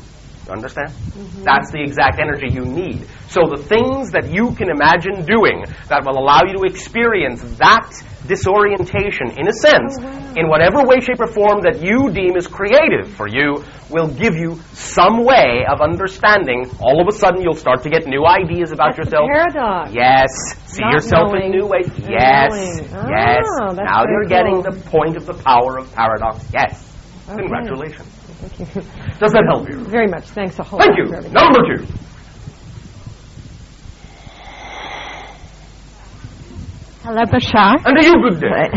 You understand? Mm-hmm. That's the exact energy you need. So the things that you can imagine doing that will allow you to experience that disorientation, in a sense, in whatever way, shape, or form that you deem is creative for you, will give you some way of understanding. All of a sudden, you'll start to get new ideas about That's yourself. The paradox. Yes. See Not yourself knowing in new ways. and Yes. knowing. Yes. Oh, that's Now very you're getting cool. the point of the power of paradox. Yes. Okay. Congratulations. Thank you. Does that help you? Very much. Thanks a whole Thank lot. you. for everything. Number 2. Hello, Bashar. And to you, good day.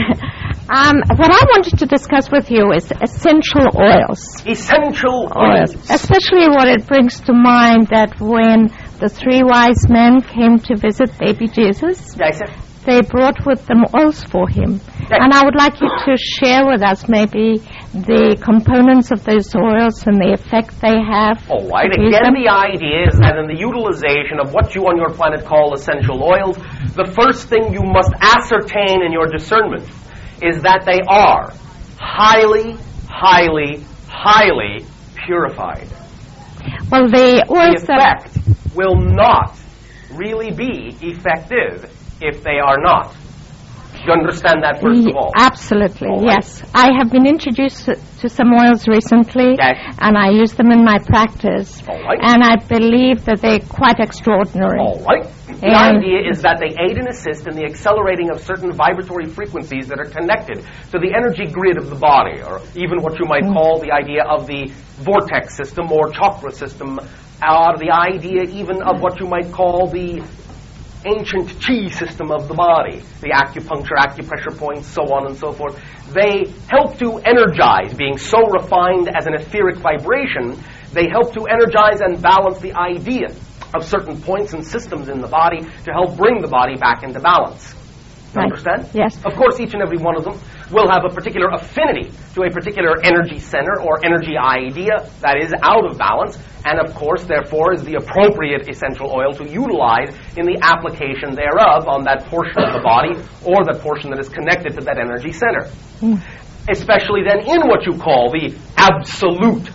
What I wanted to discuss with you is essential oils. Essential oils. Especially what it brings to mind that when the 3 wise men came to visit baby Jesus, Yes, sir. they brought with them oils for him. Yes. And I would like you to share with us maybe the components of those oils and the effect they have. All right. to use Again, them. the idea is that in the utilization of what you on your planet call essential oils, the first thing you must ascertain in your discernment is that they are highly, highly, highly purified. Well, the The oils that... effect will not really be effective if they are not. You understand that, first of all? Absolutely, All right. yes. I have been introduced to some oils recently, Yes. and I use them in my practice. All right. And I believe that they're quite extraordinary. All right. The And- idea is that they aid and assist in the accelerating of certain vibratory frequencies that are connected to the energy grid of the body, or even what you might call the idea of the vortex system or chakra system, or the idea even of what you might call the ancient chi system of the body, the acupuncture, acupressure points, so on and so forth. They help to energize, being so refined as an etheric vibration, they help to energize and balance the idea of certain points and systems in the body to help bring the body back into balance. You Right. understand? Yes. Of course, each and every one of them will have a particular affinity to a particular energy center or energy idea that is out of balance, and of course, therefore, is the appropriate essential oil to utilize in the application thereof on that portion of the body or that portion that is connected to that energy center. Especially then in what you call the absolute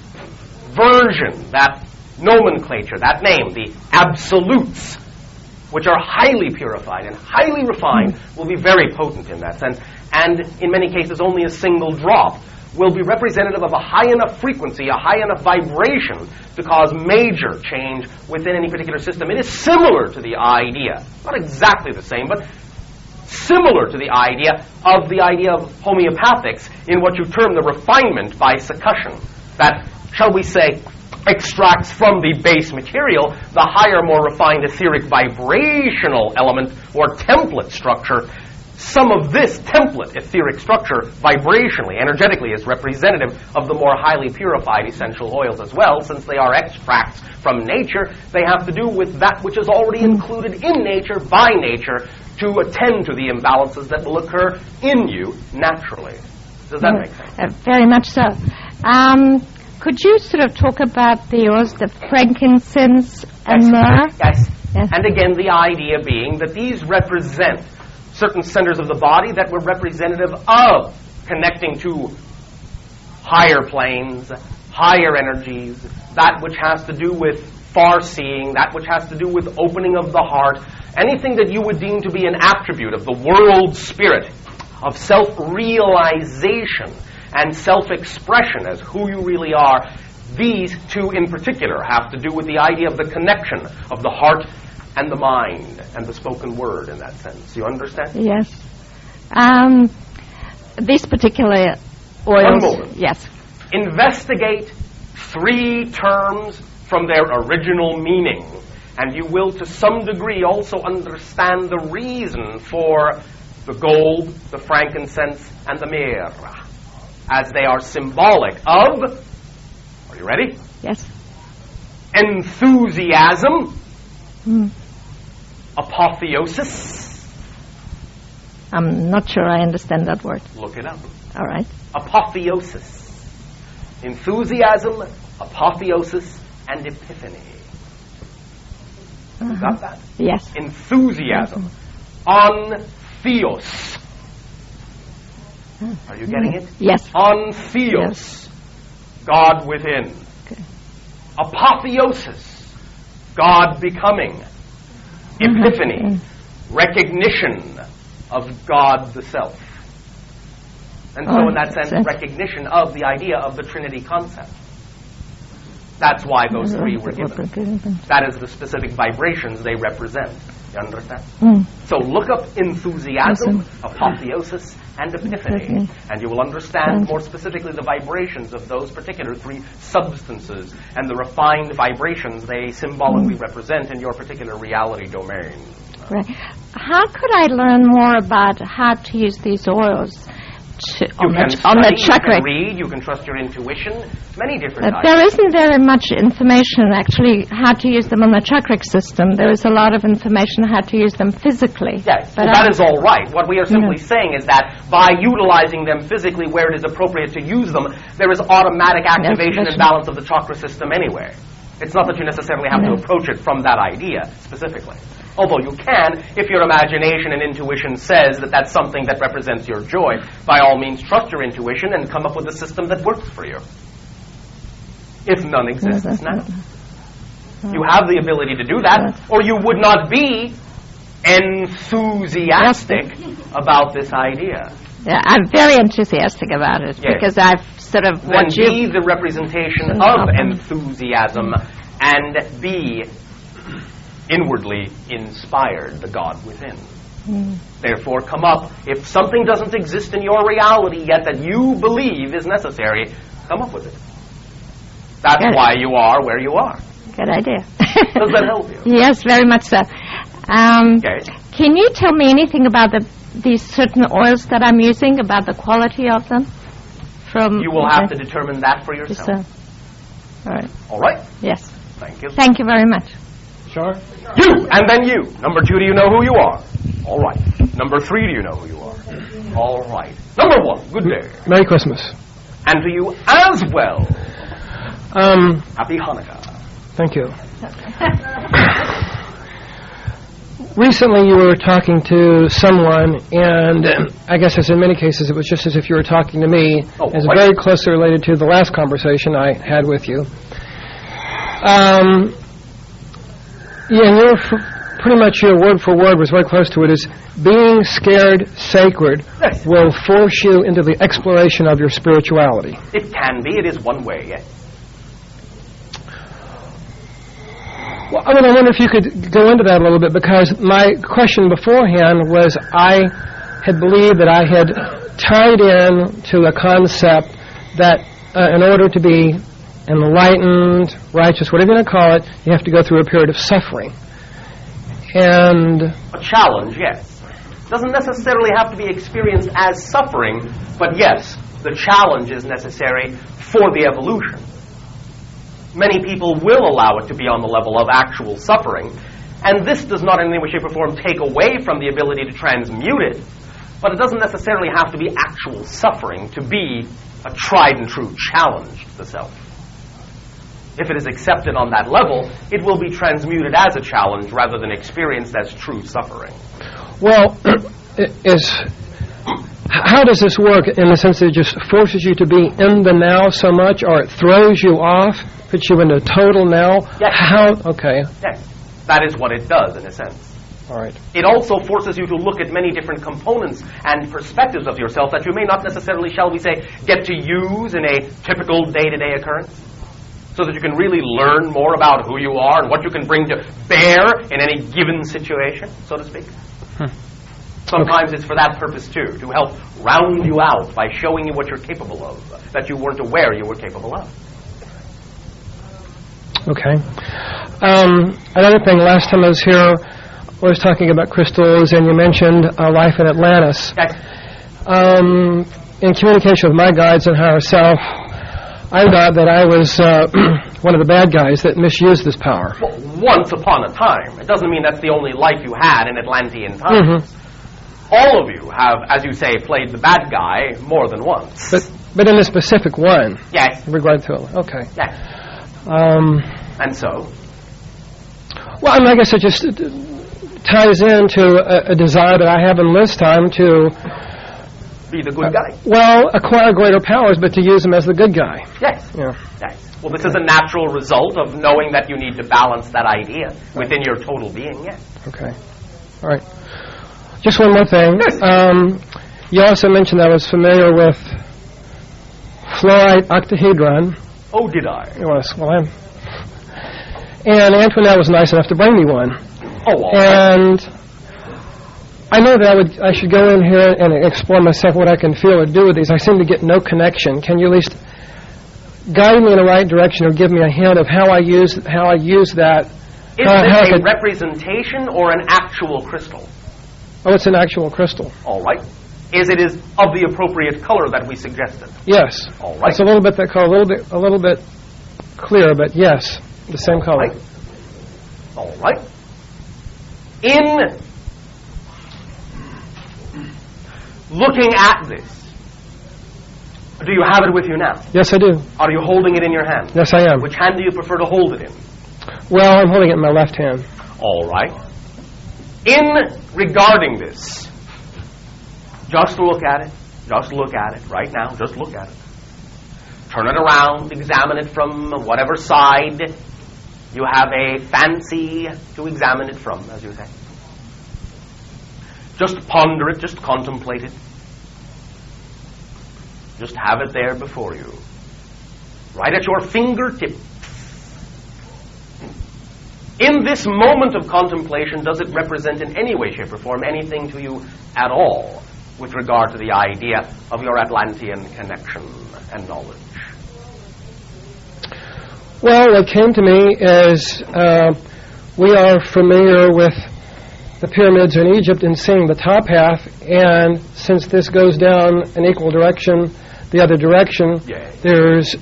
version, that nomenclature, that name, the absolutes, which are highly purified and highly refined, will be very potent in that sense. And in many cases, only a single drop will be representative of a high enough frequency, a high enough vibration to cause major change within any particular system. It is similar to the idea, not exactly the same, but similar to the idea of homeopathics in what you term the refinement by succussion. That, shall we say, extracts from the base material the higher, more refined etheric vibrational element or template structure. Some of this template etheric structure vibrationally, energetically, is representative of the more highly purified essential oils as well. Since they are extracts from nature, they have to do with that which is already included in nature by nature to attend to the imbalances that will occur in you naturally. Does that make sense? Very much so. Could you sort of talk about the oils, the frankincense and myrrh? Yes. Yes. And again, the idea being that these represent certain centers of the body that were representative of connecting to higher planes, higher energies, that which has to do with far-seeing, that which has to do with opening of the heart, anything that you would deem to be an attribute of the world spirit, of self-realization and self-expression as who you really are. These two in particular have to do with the idea of the connection of the heart and the mind and the spoken word in that sense. You understand? Yes. These particular oils. One moment. Yes. Investigate 3 terms from their original meaning, and you will to some degree also understand the reason for the gold, the frankincense, and the myrrh, as they are symbolic of, are you ready? Yes. Enthusiasm, apotheosis. I'm not sure I understand that word. Look it up. All right. Apotheosis. Enthusiasm, apotheosis, and epiphany. You got that? Yes. Enthusiasm. On theos. Are you getting it? Yes. On theos. God within. Okay. Apotheosis. God becoming. Epiphany. Recognition. of God the Self. And so in that sense, recognition of the idea of the Trinity concept. That's why those three were given. That is the specific vibrations they represent. You understand? So look up enthusiasm, apotheosis, and epiphany, and you will understand more specifically the vibrations of those particular three substances and the refined vibrations they symbolically represent in your particular reality domain. Right. How could I learn more about how to use these oils? On the chakra. You can read, you can trust your intuition, many different There isn't very much information actually how to use them on the chakra system. There is a lot of information how to use them physically. Yes, well, that is all right. What we are simply saying is that by utilizing them physically where it is appropriate to use them, there is automatic activation and balance of the chakra system anywhere. It's not that you necessarily have to approach it from that idea specifically. Although you can, if your imagination and intuition says that that's something that represents your joy, by all means trust your intuition and come up with a system that works for you. If none exists now. You have the ability to do that, or you would not be enthusiastic about this idea. Yeah, I'm very enthusiastic about it because I've sort of... Then be the representation of enthusiasm and be inwardly inspired, the God within. Therefore, come up. If something doesn't exist in your reality yet that you believe is necessary, come up with it. That's why you are where you are. Good idea. Does that help you? Yes, very much so. Can you tell me anything about these certain oils that I'm using, about the quality of them? You will have to determine that for yourself. All right. All right? Yes. Thank you. Thank you very much. Sure. You, and then you. Number 2, do you know who you are? All right. Number 3, do you know who you are? All right. Number 1, good day. Merry Christmas. And to you as well. Happy Hanukkah. Thank you. Recently you were talking to someone, and I guess as in many cases it was just as if you were talking to me. It's very closely related to the last conversation I had with you. And pretty much your word for word was very close to it, is being scared sacred will force you into the exploration of your spirituality. It can be. It is one way, yes. Well, I wonder if you could go into that a little bit, because my question beforehand was I had believed that I had tied in to a concept that in order to be enlightened, righteous, whatever you want to call it, you have to go through a period of suffering. And a challenge, yes. Doesn't necessarily have to be experienced as suffering, but yes, the challenge is necessary for the evolution. Many people will allow it to be on the level of actual suffering, and this does not in any way, shape, or form take away from the ability to transmute it, but it doesn't necessarily have to be actual suffering to be a tried and true challenge to the self. If it is accepted on that level, it will be transmuted as a challenge rather than experienced as true suffering. Well, how does this work in the sense that it just forces you to be in the now so much, or it throws you off, puts you into total now? Yes. Okay. Yes. That is what it does, in a sense. All right. It also forces you to look at many different components and perspectives of yourself that you may not necessarily, shall we say, get to use in a typical day-to-day occurrence, so that you can really learn more about who you are and what you can bring to bear in any given situation, so to speak. Sometimes it's for that purpose, too, to help round you out by showing you what you're capable of, that you weren't aware you were capable of. Okay. Another thing, last time I was here, I was talking about crystals, and you mentioned life in Atlantis. Okay. In communication with my guides and higher self, I thought that I was one of the bad guys that misused this power. Well, once upon a time. It doesn't mean that's the only life you had in Atlantean times. Mm-hmm. All of you have, as you say, played the bad guy more than once. But in a specific one. Yes. In regard to it. Okay. Yes. And so? Well, I guess it just ties into a desire that I have in this time to be the good guy. Well, acquire greater powers, but to use them as the good guy. Yes. Yeah. Yes. Well, this is a natural result of knowing that you need to balance that idea within your total being, yes. Okay. All right. Just one more thing. Yes. You also mentioned I was familiar with fluorite octahedron. Oh, did I? Yes, well, and Antoinette was nice enough to bring me one. Oh, all right. And I know that I should go in here and explore myself what I can feel or do with these. I seem to get no connection. Can you at least guide me in the right direction or give me a hint of how I use that? Is this a representation or an actual crystal? Oh, it's an actual crystal. All right. Is it of the appropriate color that we suggested? Yes. All right. It's a little bit that color, a little bit clear, but yes, the same color. Right. All right. In looking at this, do you have it with you now? Yes, I do. Are you holding it in your hand? Yes, I am. Which hand do you prefer to hold it in? Well, I'm holding it in my left hand. All right. In regarding this, just look at it. Just look at it right now. Just look at it. Turn it around. Examine it from whatever side you have a fancy to examine it from, as you say. Just ponder it. Just contemplate it. Just have it there before you. Right at your fingertip. In this moment of contemplation, does it represent in any way, shape, or form anything to you at all with regard to the idea of your Atlantean connection and knowledge? Well, what came to me is we are familiar with the pyramids in Egypt and seeing the top half, and since this goes down an equal direction, the other direction, there's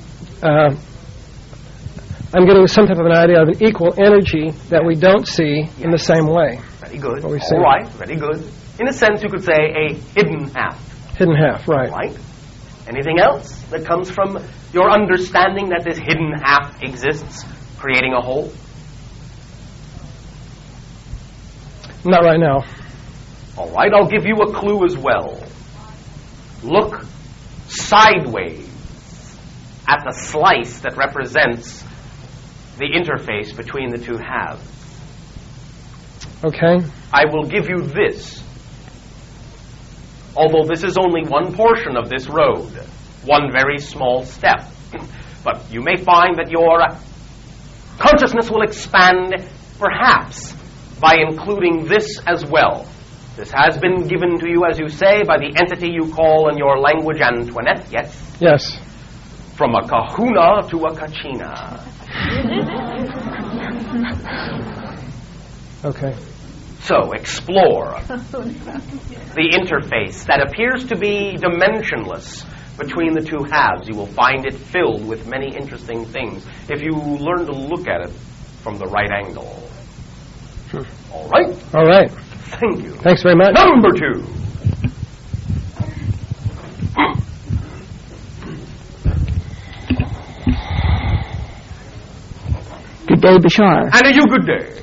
I'm getting some type of an idea of an equal energy that we don't see in the same way. Very good. All right, very good. In a sense, you could say a hidden half. Hidden half, right. All right. Anything else that comes from your understanding that this hidden half exists, creating a whole? Not right now. All right, I'll give you a clue as well. Look sideways at the slice that represents the interface between the two halves. Okay. I will give you this. Although this is only one portion of this road, one very small step. But you may find that your consciousness will expand, perhaps, by including this as well. This has been given to you, as you say, by the entity you call in your language Antoinette, yes? Yes. From a kahuna to a kachina. Okay. So, explore the interface that appears to be dimensionless between the two halves. You will find it filled with many interesting things if you learn to look at it from the right angle. All right? All right. Thank you. Thanks very much. Number 2. Good day, Bashar. And you good day.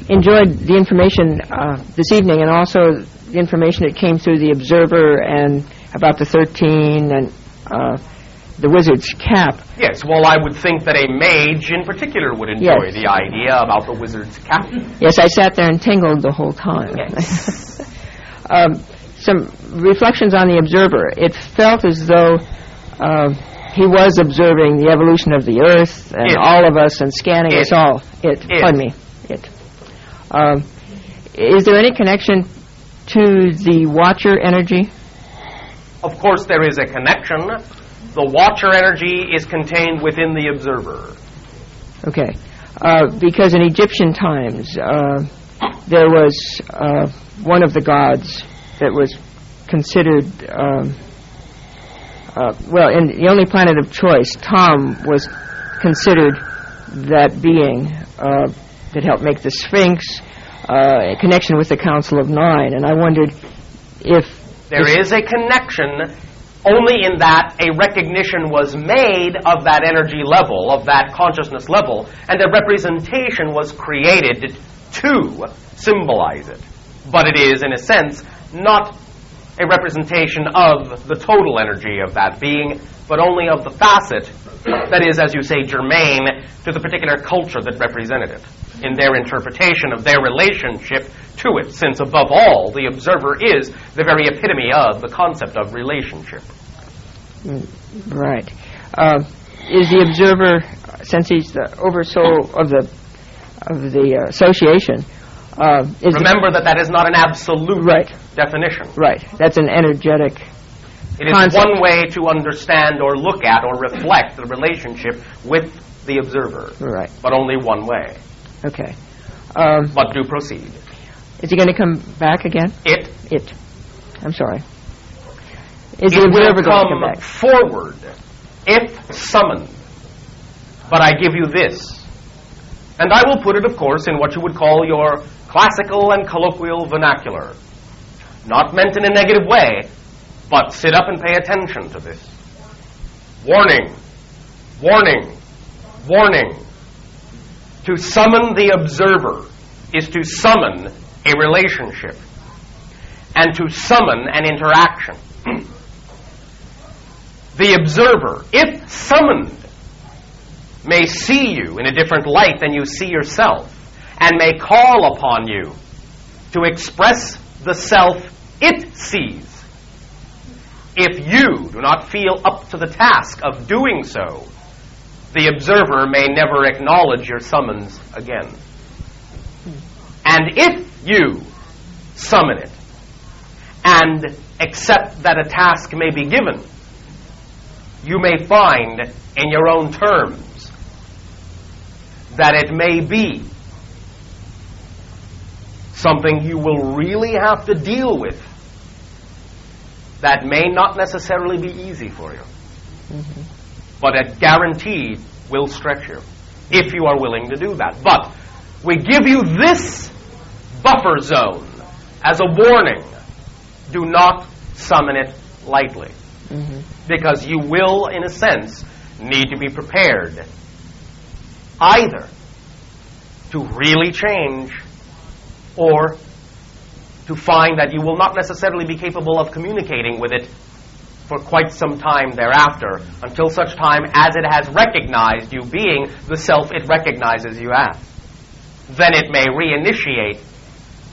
Enjoyed the information this evening, and also the information that came through the Observer and about the 13 and the wizard's cap. Yes, well, I would think that a mage in particular would enjoy the idea about the wizard's cap. Yes, I sat there and tingled the whole time. Yes. Some reflections on the Observer. It felt as though he was observing the evolution of the Earth and all of us and scanning us all. Pardon me. Is there any connection to the Watcher energy? Of course there is a connection. The Watcher energy is contained within the Observer. Okay. Because in Egyptian times, there was one of the gods that was considered, in the only planet of choice, Tom was considered that being that helped make the Sphinx, a connection with the Council of Nine. And I wondered if... There is a connection, only in that a recognition was made of that energy level, of that consciousness level, and a representation was created to symbolize it. But it is, in a sense, not a representation of the total energy of that being, but only of the facet that is, as you say, germane to the particular culture that represented it, in their interpretation of their relationship to it, since above all, the observer is the very epitome of the concept of relationship. Right. Is the observer, since he's the oversoul of the association, remember that is not an absolute definition. Right. That's an energetic It is concept. One way to understand or look at or reflect the relationship with the observer. Right. But only one way. Okay. But do proceed. Is he going to come back again? It. I'm sorry. Is the observer going to come back? Forward if summoned. But I give you this. And I will put it, of course, in what you would call your classical and colloquial vernacular. Not meant in a negative way, but sit up and pay attention to this. Warning, warning, warning. To summon the observer is to summon a relationship and to summon an interaction. The observer, if summoned, may see you in a different light than you see yourself, and may call upon you to express the self it sees. If you do not feel up to the task of doing so, the observer may never acknowledge your summons again. And if you summon it and accept that a task may be given, you may find in your own terms that it may be something you will really have to deal with that may not necessarily be easy for you. Mm-hmm. But it guaranteed will stretch you if you are willing to do that. But we give you this buffer zone as a warning. Do not summon it lightly. Mm-hmm. Because you will, in a sense, need to be prepared either to really change or to find that you will not necessarily be capable of communicating with it for quite some time thereafter, until such time as it has recognized you being the self it recognizes you as. Then it may reinitiate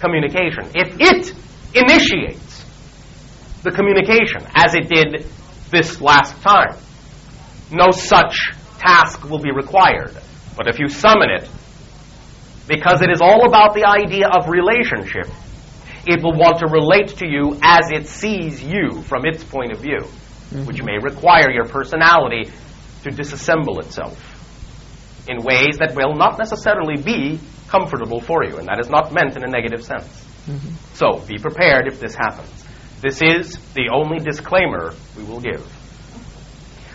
communication. If it initiates the communication, as it did this last time, no such task will be required. But if you summon it, because it is all about the idea of relationship, it will want to relate to you as it sees you from its point of view, mm-hmm. which may require your personality to disassemble itself in ways that will not necessarily be comfortable for you, and that is not meant in a negative sense. Mm-hmm. So be prepared if this happens. This is the only disclaimer we will give.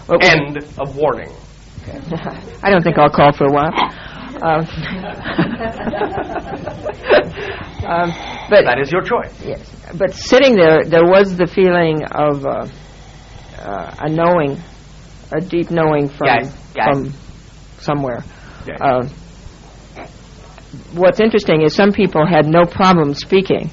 Well, end of warning. Okay. I don't think I'll call for a while. But that is your choice. Yes. But sitting there was the feeling of a knowing, a deep knowing from somewhere. Yes. What's interesting is some people had no problem speaking.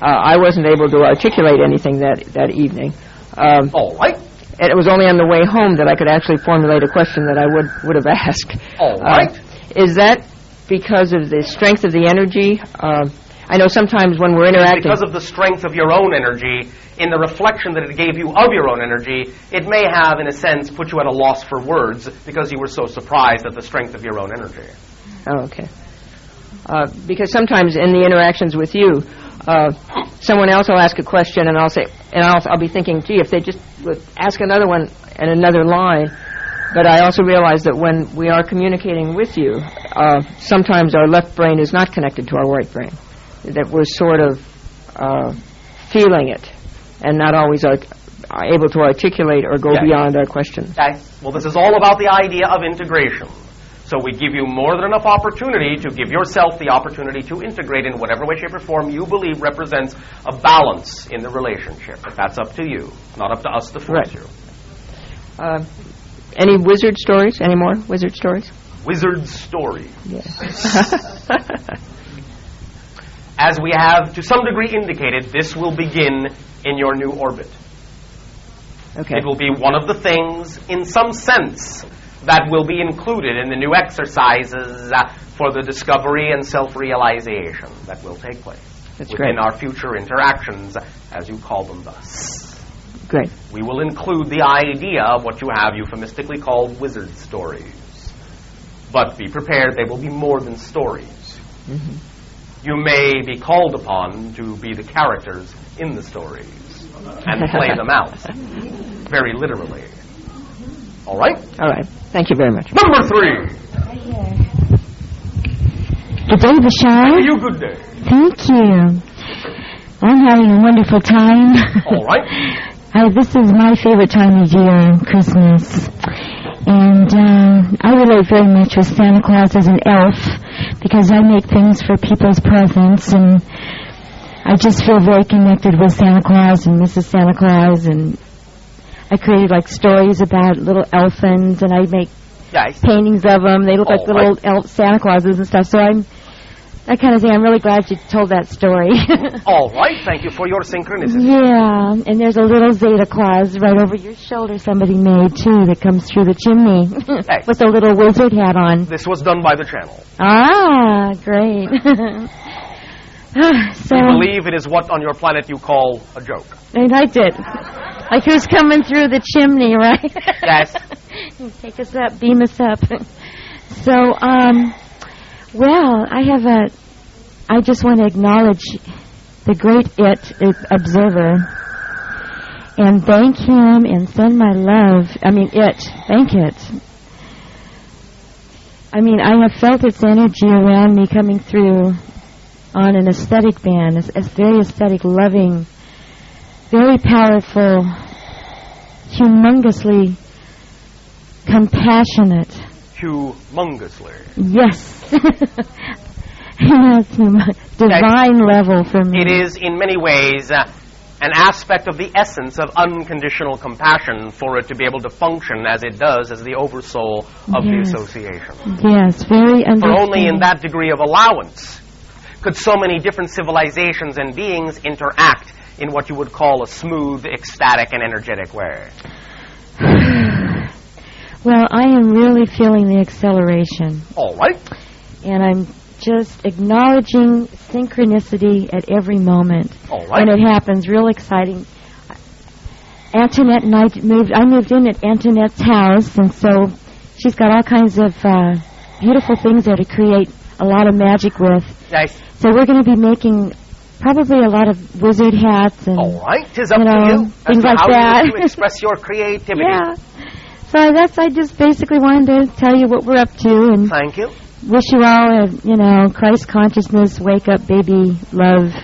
I wasn't able to articulate anything that evening. All right. And it was only on the way home that I could actually formulate a question that I would have asked. All right. Is that because of the strength of the energy? I know sometimes when we're interacting... Because of the strength of your own energy, in the reflection that it gave you of your own energy, it may have, in a sense, put you at a loss for words because you were so surprised at the strength of your own energy. Oh, okay. Because sometimes in the interactions with you, someone else will ask a question, and I'll be thinking, gee, if they just would ask another one and another line. But I also realize that when we are communicating with you, sometimes our left brain is not connected to our right brain. That we're sort of feeling it and not always are able to articulate or go beyond our questions. Okay. Well, this is all about the idea of integration. So we give you more than enough opportunity to give yourself the opportunity to integrate in whatever way, shape, or form you believe represents a balance in the relationship. But that's up to you, not up to us to force you. Any wizard stories? Any more wizard stories? Wizard stories. Yes. As we have to some degree indicated, this will begin in your new orbit. Okay. It will be one of the things, in some sense, that will be included in the new exercises for the discovery and self-realization that will take place within our future interactions, as you call them thus. Great. We will include the idea of what you have euphemistically called wizard stories. But be prepared, they will be more than stories. Mm-hmm. You may be called upon to be the characters in the stories and play them out, very literally. All right? All right. Thank you very much. Number 3. Good day, Bashar. You good day. Thank you. I'm having a wonderful time. All right. This is my favorite time of year, Christmas. And I relate very much with Santa Claus as an elf because I make things for people's presents, and I just feel very connected with Santa Claus and Mrs. Santa Claus, and I created like stories about little elfins, and I make paintings of them. They look like little elf Santa Clauses and stuff. So that kind of thing. I'm really glad you told that story. All right. Thank you for your synchronicity. Yeah, and there's a little Zeta Claus right over your shoulder somebody made, too, that comes through the chimney with a little wizard hat on. This was done by the channel. Ah, great. So, we believe it is what on your planet you call a joke. I liked it. Like who's coming through the chimney, right? Yes. Take us up, beam us up. So, well, I just want to acknowledge the great observer and thank him and send my love. Thank it. I have felt its energy around me coming through on an aesthetic band. It's very aesthetic, loving, very powerful, humongously compassionate. Humongously. Yes. Divine level for me. It is, in many ways, an aspect of the essence of unconditional compassion for it to be able to function as it does as the oversoul of the association. Yes, very understanding. For only in that degree of allowance could so many different civilizations and beings interact in what you would call a smooth, ecstatic, and energetic way. Well, I am really feeling the acceleration. All right. And I'm just acknowledging synchronicity at every moment. All right. When it happens, real exciting. Antoinette and I moved in at Antoinette's house, and so she's got all kinds of beautiful things there to create a lot of magic with. Nice. So we're going to be making probably a lot of wizard hats and all right. 'Tis up to you. Things like how that. You wish to express your creativity. Yeah. So I just basically wanted to tell you what we're up to and thank you. Wish you all a Christ consciousness, wake up, baby, love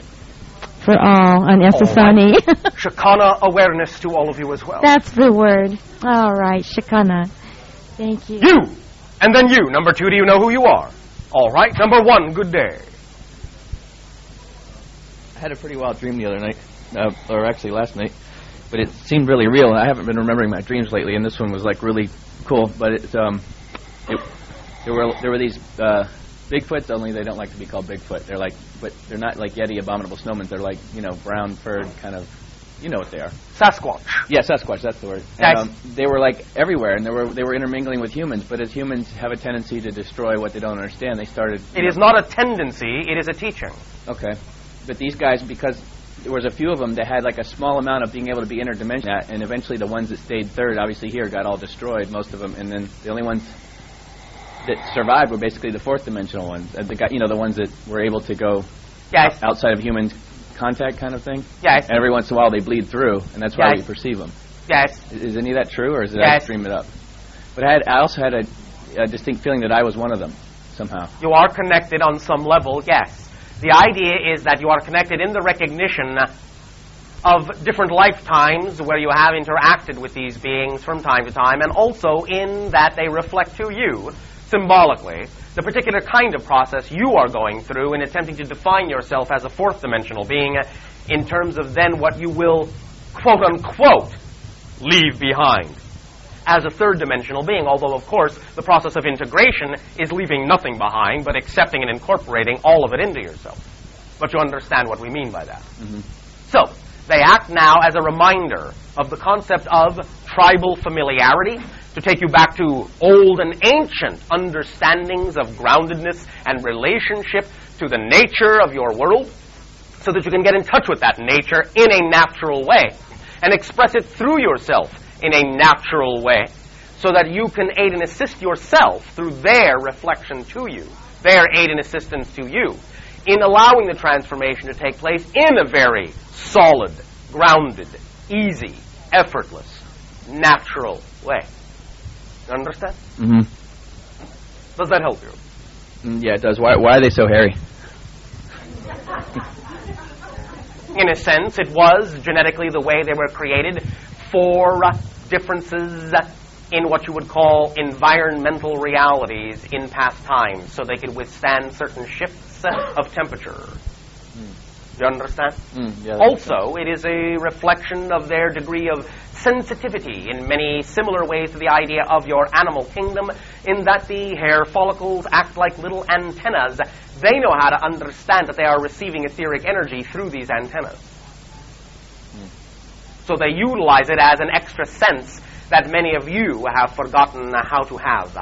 for all on Essassani. Right. Shekinah awareness to all of you as well. That's the word. All right, Shekinah. Thank you. You, and then you. Number 2, do you know who you are? All right. Number 1, good day. I had a pretty wild dream the other night, or actually last night, but it seemed really real. I haven't been remembering my dreams lately, and this one was like really cool. But there were these Bigfoots, only they don't like to be called Bigfoot. But they're not like Yeti abominable snowmen. They're like brown furred kind of, you know what they are. Sasquatch. Yeah, Sasquatch. That's the word. And, they were like everywhere, and they were intermingling with humans. But as humans have a tendency to destroy what they don't understand, they started. It is not a tendency. It is a teaching. Okay. But these guys, because there was a few of them that had like a small amount of being able to be interdimensional, and eventually the ones that stayed third, obviously here, got all destroyed, most of them, and then the only ones that survived were basically the fourth dimensional ones. The ones that were able to go outside of human contact kind of thing. Yes. And every once in a while they bleed through, and that's why we perceive them. Yes. Is any of that true, or did I dream it up? But I also had a distinct feeling that I was one of them somehow. You are connected on some level, yes. The idea is that you are connected in the recognition of different lifetimes where you have interacted with these beings from time to time, and also in that they reflect to you, symbolically, the particular kind of process you are going through in attempting to define yourself as a fourth dimensional being in terms of then what you will, quote unquote, leave behind as a third dimensional being, although of course the process of integration is leaving nothing behind but accepting and incorporating all of it into yourself. But you understand what we mean by that. Mm-hmm. So, They act now as a reminder of the concept of tribal familiarity, to take you back to old and ancient understandings of groundedness and relationship to the nature of your world, so that you can get in touch with that nature in a natural way and express it through yourself in a natural way, so that you can aid and assist yourself through their reflection to you, their aid and assistance to you, in allowing the transformation to take place in a very solid, grounded, easy, effortless, natural way. You understand? Mm-hmm. Does that help you? Yeah, it does. Why are they so hairy? In a sense, it was genetically the way they were created for differences in what you would call environmental realities in past times, so they could withstand certain shifts of temperature. You understand? Yeah, also, it is a reflection of their degree of sensitivity in many similar ways to the idea of your animal kingdom, in that the hair follicles act like little antennas. They know how to understand that they are receiving etheric energy through these antennas. So they utilize it as an extra sense that many of you have forgotten how to have.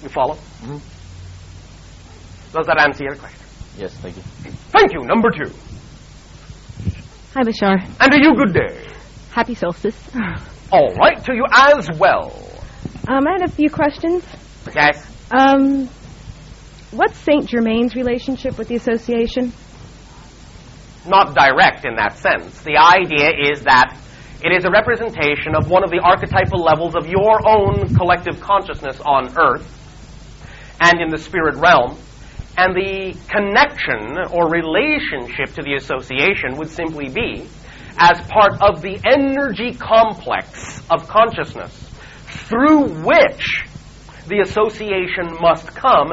You follow? Mm-hmm. Does that answer your question? Yes, thank you. Thank you. Number 2. Hi, Bashar. And to you, good day. Happy solstice. All right, to you as well. I had a few questions. Yes? What's Saint Germain's relationship with the association? Not direct in that sense. The idea is that it is a representation of one of the archetypal levels of your own collective consciousness on Earth and in the spirit realm. And the connection or relationship to the association would simply be as part of the energy complex of consciousness through which the association must come,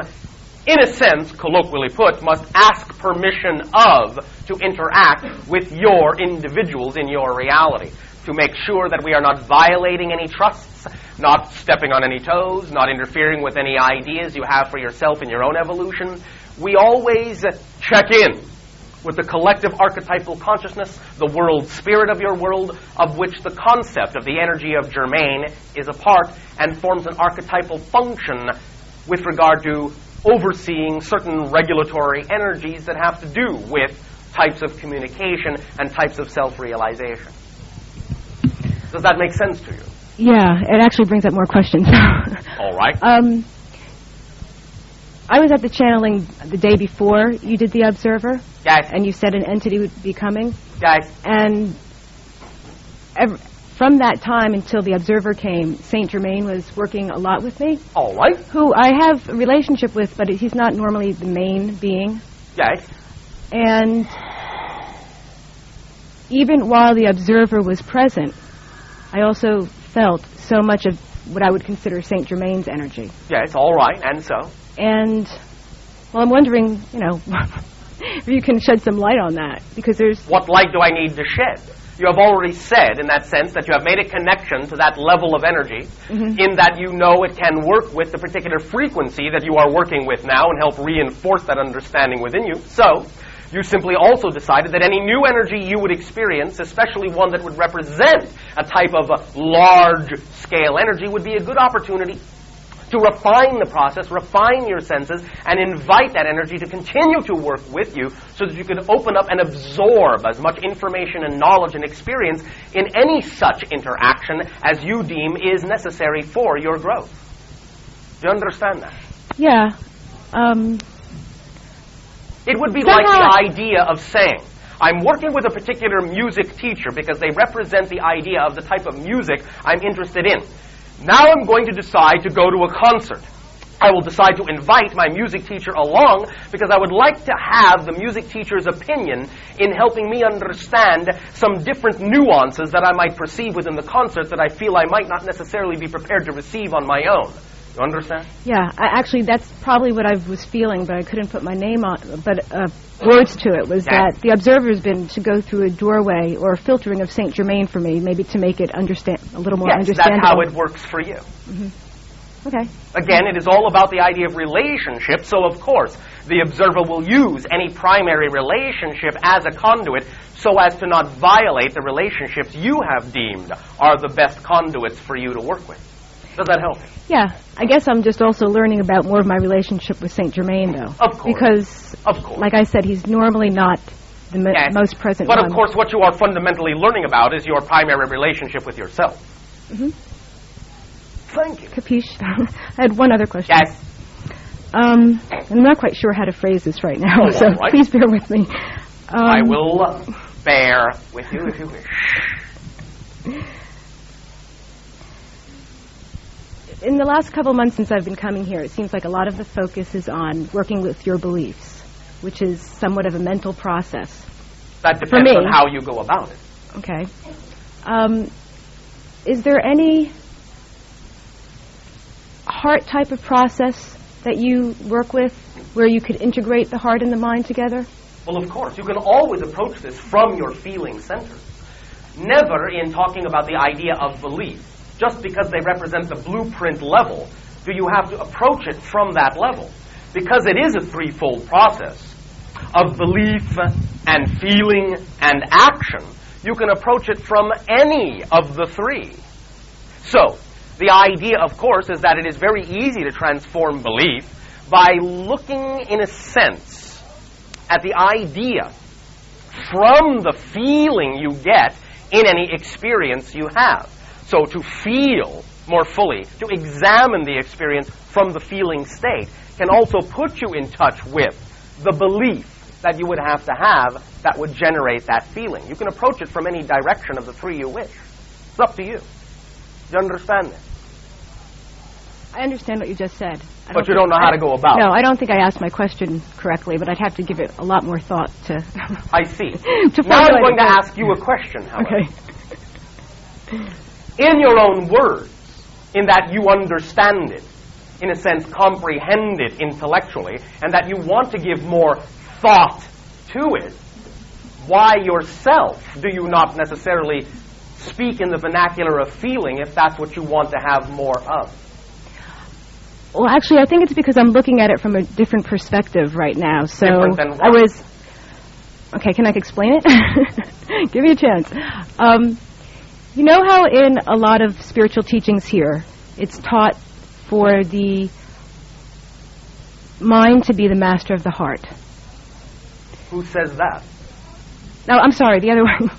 in a sense, colloquially put, must ask permission of to interact with your individuals in your reality, to make sure that we are not violating any trusts, not stepping on any toes, not interfering with any ideas you have for yourself in your own evolution. We always check in with the collective archetypal consciousness, the world spirit of your world, of which the concept of the energy of Germain is a part and forms an archetypal function with regard to overseeing certain regulatory energies that have to do with types of communication and types of self-realization. Does that make sense to you? Yeah, it actually brings up more questions. All right. I was at the channeling the day before you did the Observer. Yes. And you said an entity would be coming. Yes. And from that time until the Observer came, Saint Germain was working a lot with me. All right. Who I have a relationship with, but he's not normally the main being. Yes. And even while the Observer was present, I also felt so much of what I would consider Saint Germain's energy. Yes, all right, and so? And, well, I'm wondering, if you can shed some light on that, because there's... What light do I need to shed? You have already said, in that sense, that you have made a connection to that level of energy, in that you know it can work with the particular frequency that you are working with now and help reinforce that understanding within you. So, you simply also decided that any new energy you would experience, especially one that would represent a type of large-scale energy, would be a good opportunity to refine the process, refine your senses, and invite that energy to continue to work with you so that you can open up and absorb as much information and knowledge and experience in any such interaction as you deem is necessary for your growth. Do you understand that? Yeah. It would be like the idea of saying, I'm working with a particular music teacher because they represent the idea of the type of music I'm interested in. Now I'm going to decide to go to a concert. I will decide to invite my music teacher along because I would like to have the music teacher's opinion in helping me understand some different nuances that I might perceive within the concert that I feel I might not necessarily be prepared to receive on my own. You understand? Yeah, actually, that's probably what I was feeling, but I couldn't put my name on, but words to it, was that the Observer's been to go through a doorway or a filtering of Saint Germain for me, maybe to make it a little more understandable. Yes, that's how it works for you. Okay. Again, it is all about the idea of relationship, so of course the observer will use any primary relationship as a conduit so as to not violate the relationships you have deemed are the best conduits for you to work with. Does that help you? Yeah. I guess I'm just also learning about more of my relationship with St. Germain, though. Of course. Because, like I said, he's normally not the most present But one. of course, what you are fundamentally learning about is your primary relationship with yourself. Mm-hmm. Thank you. Capiche? I had one other question. Yes. I'm not quite sure how to phrase this right now, so right. please bear with me. I will bear with you if you wish. In the last couple months since I've been coming here, it seems like a lot of the focus is on working with your beliefs, which is somewhat of a mental process. That depends on how you go about it. Okay. Is there any heart type of process that you work with where you could integrate the heart and the mind together? Well, of course. You can always approach this from your feeling center. Never in talking about the idea of belief, just because they represent the blueprint level, do you have to approach it from that level. Because it is a threefold process of belief and feeling and action. You can approach it from any of the three. So, the idea, of course, is that it is very easy to transform belief by looking, in a sense, at the idea from the feeling you get in any experience you have. So to feel more fully, to examine the experience from the feeling state, can also put you in touch with the belief that you would have to have that would generate that feeling. You can approach it from any direction of the three you wish. It's up to you. Do you understand this? I understand what you just said. But you don't know how to go about it. No, I don't think I asked my question correctly, but I'd have to give it a lot more thought to... I see. Now I'm going to ask you a question, however. Okay. In your own words, in that you understand it, in a sense comprehend it intellectually, and that you want to give more thought to it, why yourself do you not necessarily speak in the vernacular of feeling if that's what you want to have more of? Well, actually, I think it's because I'm looking at it from a different perspective right now. So Different than what? I was... Okay, can I explain it? Give me a chance. You know how in a lot of spiritual teachings here, it's taught for the mind to be the master of the heart? Who says that? No, I'm sorry, the other one.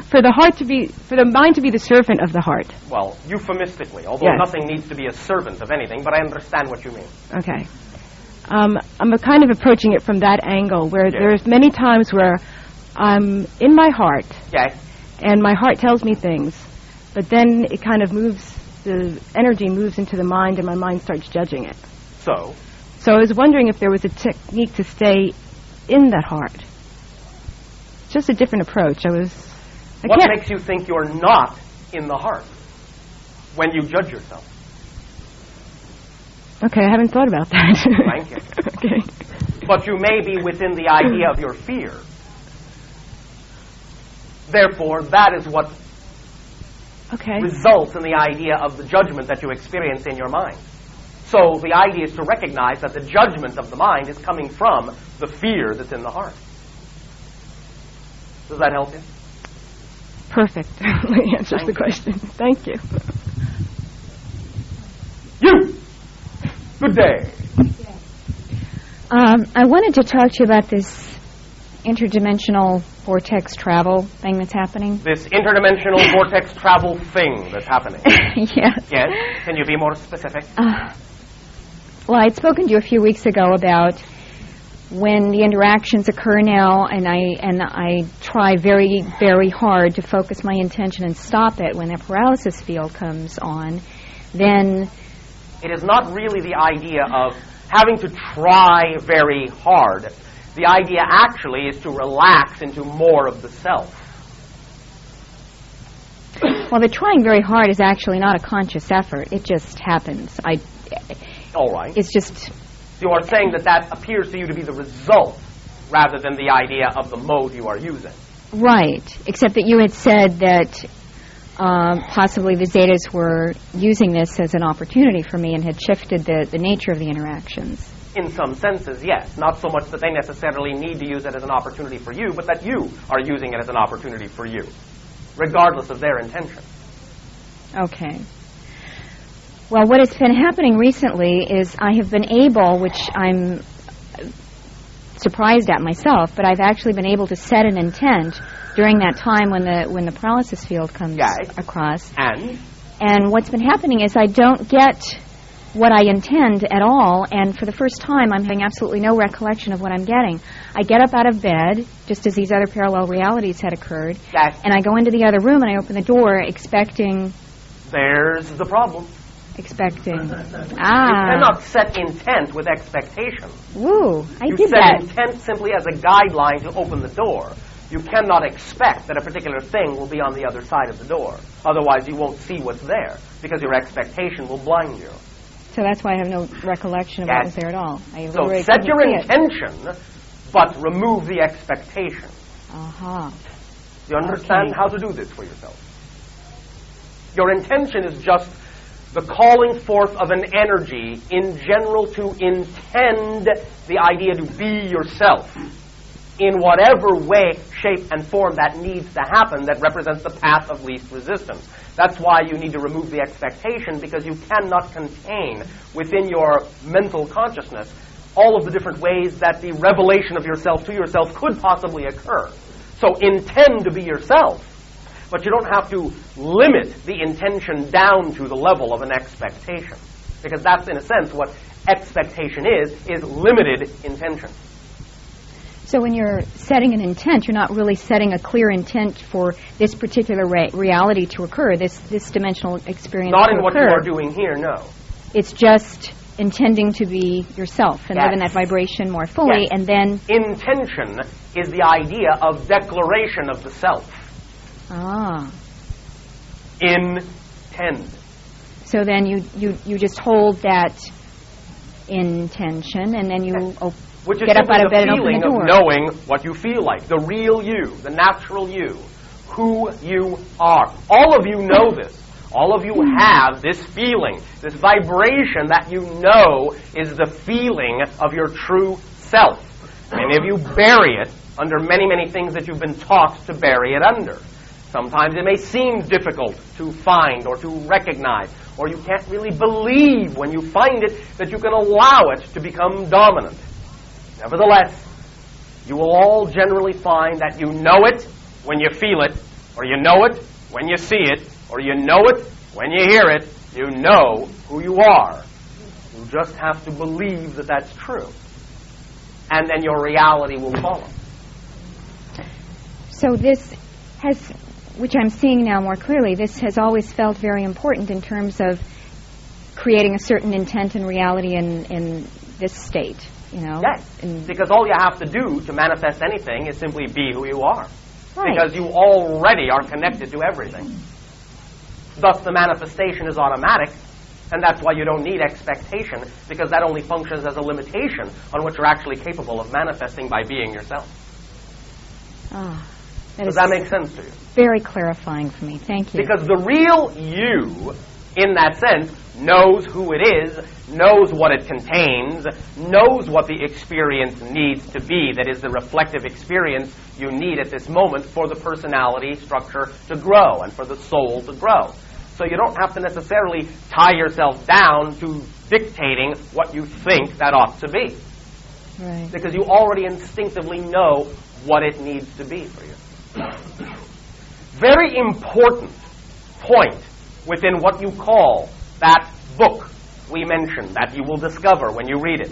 For the mind to be the servant of the heart. Well, euphemistically, although nothing needs to be a servant of anything, but I understand what you mean. Okay. I'm kind of approaching it from that angle, where there's many times where I'm in my heart, and my heart tells me things, but then it kind of moves, the energy moves into the mind, and my mind starts judging it. So I was wondering if there was a technique to stay in that heart. Just a different approach. What makes you think you're not in the heart when you judge yourself? Okay, I haven't thought about that. Thank you. Okay. But you may be within the idea of your fear. Therefore, that is what results in the idea of the judgment that you experience in your mind. So the idea is to recognize that the judgment of the mind is coming from the fear that's in the heart. Does that help you? Perfect. That answers the question. Thank you. You! Good day. I wanted to talk to you about this interdimensional vortex travel thing that's happening. This interdimensional vortex travel thing that's happening. Yes. Yes? Can you be more specific? Well, I'd spoken to you a few weeks ago about when the interactions occur now, and I try very, very hard to focus my intention and stop it when that paralysis field comes on, then... It is not really the idea of having to try very hard. The idea actually is to relax into more of the self. Well, the trying very hard is actually not a conscious effort. It just happens. All right. It's just... You are saying that appears to you to be the result rather than the idea of the mode you are using. Right, except that you had said that possibly the Zetas were using this as an opportunity for me and had shifted the nature of the interactions. In some senses, yes. Not so much that they necessarily need to use it as an opportunity for you, but that you are using it as an opportunity for you, regardless of their intention. Okay. Well, what has been happening recently is I have been able, which I'm surprised at myself, but I've actually been able to set an intent during that time when the paralysis field comes across. And what's been happening is I don't get what I intend at all, and for the first time I'm having absolutely no recollection of what I'm getting. I get up out of bed, just as these other parallel realities had occurred, and I go into the other room and I open the door expecting... There's the problem. Expecting. You cannot set intent with expectation. Woo, I did that. You set intent simply as a guideline to open the door. You cannot expect that a particular thing will be on the other side of the door. Otherwise, you won't see what's there, because your expectation will blind you. So that's why I have no recollection of what was there at all. So set your intention, but remove the expectation. Uh-huh. You understand how to do this for yourself? Your intention is just the calling forth of an energy in general to intend the idea to be yourself in whatever way, shape, and form that needs to happen that represents the path of least resistance. That's why you need to remove the expectation, because you cannot contain within your mental consciousness all of the different ways that the revelation of yourself to yourself could possibly occur. So intend to be yourself, but you don't have to limit the intention down to the level of an expectation, because that's, in a sense, what expectation is limited intention. So when you're setting an intent, you're not really setting a clear intent for this particular reality to occur, this dimensional experience to occur. Not in occur. what you are doing here, no. It's just intending to be yourself and live in that vibration more fully, and then... Intention is the idea of declaration of the self. Ah. Intend. So then you just hold that intention, and then you Which is get up out of bed and open the door. Of knowing what you feel like, the real you, the natural you, who you are. All of you know this. All of you have this feeling, this vibration that you know is the feeling of your true self. Many of you bury it under many, many things that you've been taught to bury it under. Sometimes it may seem difficult to find or to recognize, or you can't really believe when you find it that you can allow it to become dominant. Nevertheless, you will all generally find that you know it when you feel it, or you know it when you see it, or you know it when you hear it. You know who you are. You just have to believe that that's true. And then your reality will follow. So this has, which I'm seeing now more clearly, this has always felt very important in terms of creating a certain intent and reality in this state. You know? Yes, because all you have to do to manifest anything is simply be who you are. Right. Because you already are connected to everything. Thus, the manifestation is automatic, and that's why you don't need expectation, because that only functions as a limitation on what you're actually capable of manifesting by being yourself. Does that make sense to you? Very clarifying for me. Thank you. Because the real you, in that sense, knows who it is, knows what it contains, knows what the experience needs to be, that is the reflective experience you need at this moment for the personality structure to grow and for the soul to grow. So you don't have to necessarily tie yourself down to dictating what you think that ought to be. Right. Because you already instinctively know what it needs to be for you. Very important point within what you call that book we mentioned, that you will discover when you read it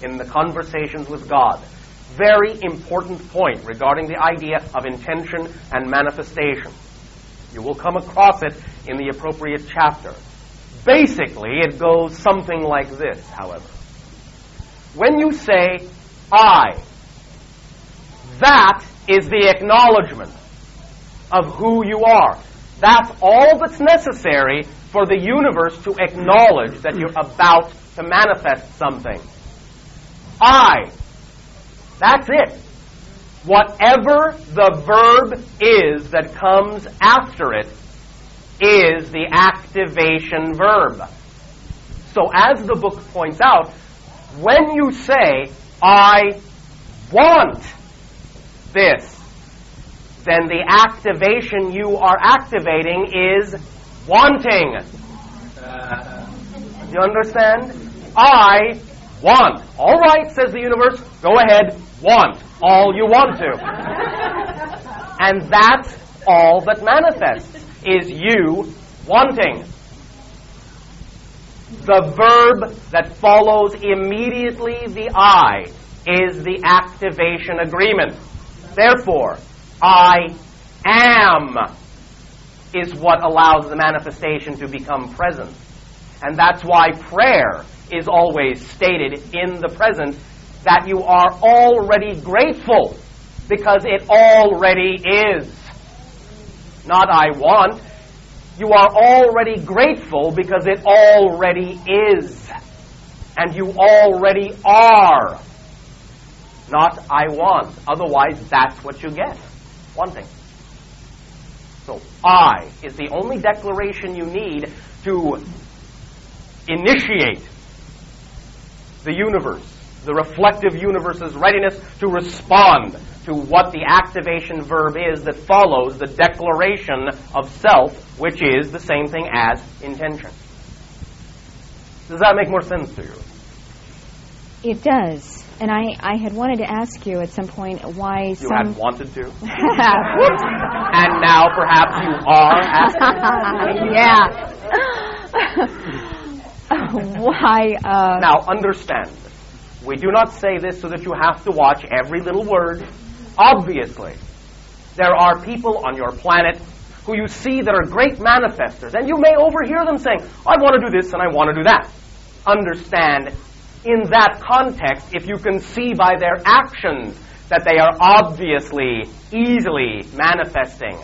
in the Conversations with God. Very important point regarding the idea of intention and manifestation. You will come across it in the appropriate chapter. Basically, it goes something like this, however. When you say, I, that is the acknowledgement of who you are. That's all that's necessary for the universe to acknowledge that you're about to manifest something. I. That's it. Whatever the verb is that comes after it is the activation verb. So as the book points out, when you say, I want this, then the activation you are activating is wanting. You understand? I want. All right, says the universe, go ahead, want all you want to. And that's all that manifests, is you wanting. The verb that follows immediately the I is the activation agreement. Therefore, I am is what allows the manifestation to become present. And that's why prayer is always stated in the present, that you are already grateful, because it already is. Not I want. You are already grateful because it already is. And you already are. Not I want. Otherwise, that's what you get. Wanting. So I is the only declaration you need to initiate the universe, the reflective universe's readiness to respond to what the activation verb is that follows the declaration of self, which is the same thing as intention. Does that make more sense to you? It does. And I had wanted to ask you at some point why you had wanted to? And now perhaps you are asking? Yeah. Why? Now understand, we do not say this so that you have to watch every little word. Obviously, there are people on your planet who you see that are great manifestors, and you may overhear them saying, I want to do this and I want to do that. Understand, in that context, if you can see by their actions that they are obviously, easily manifesting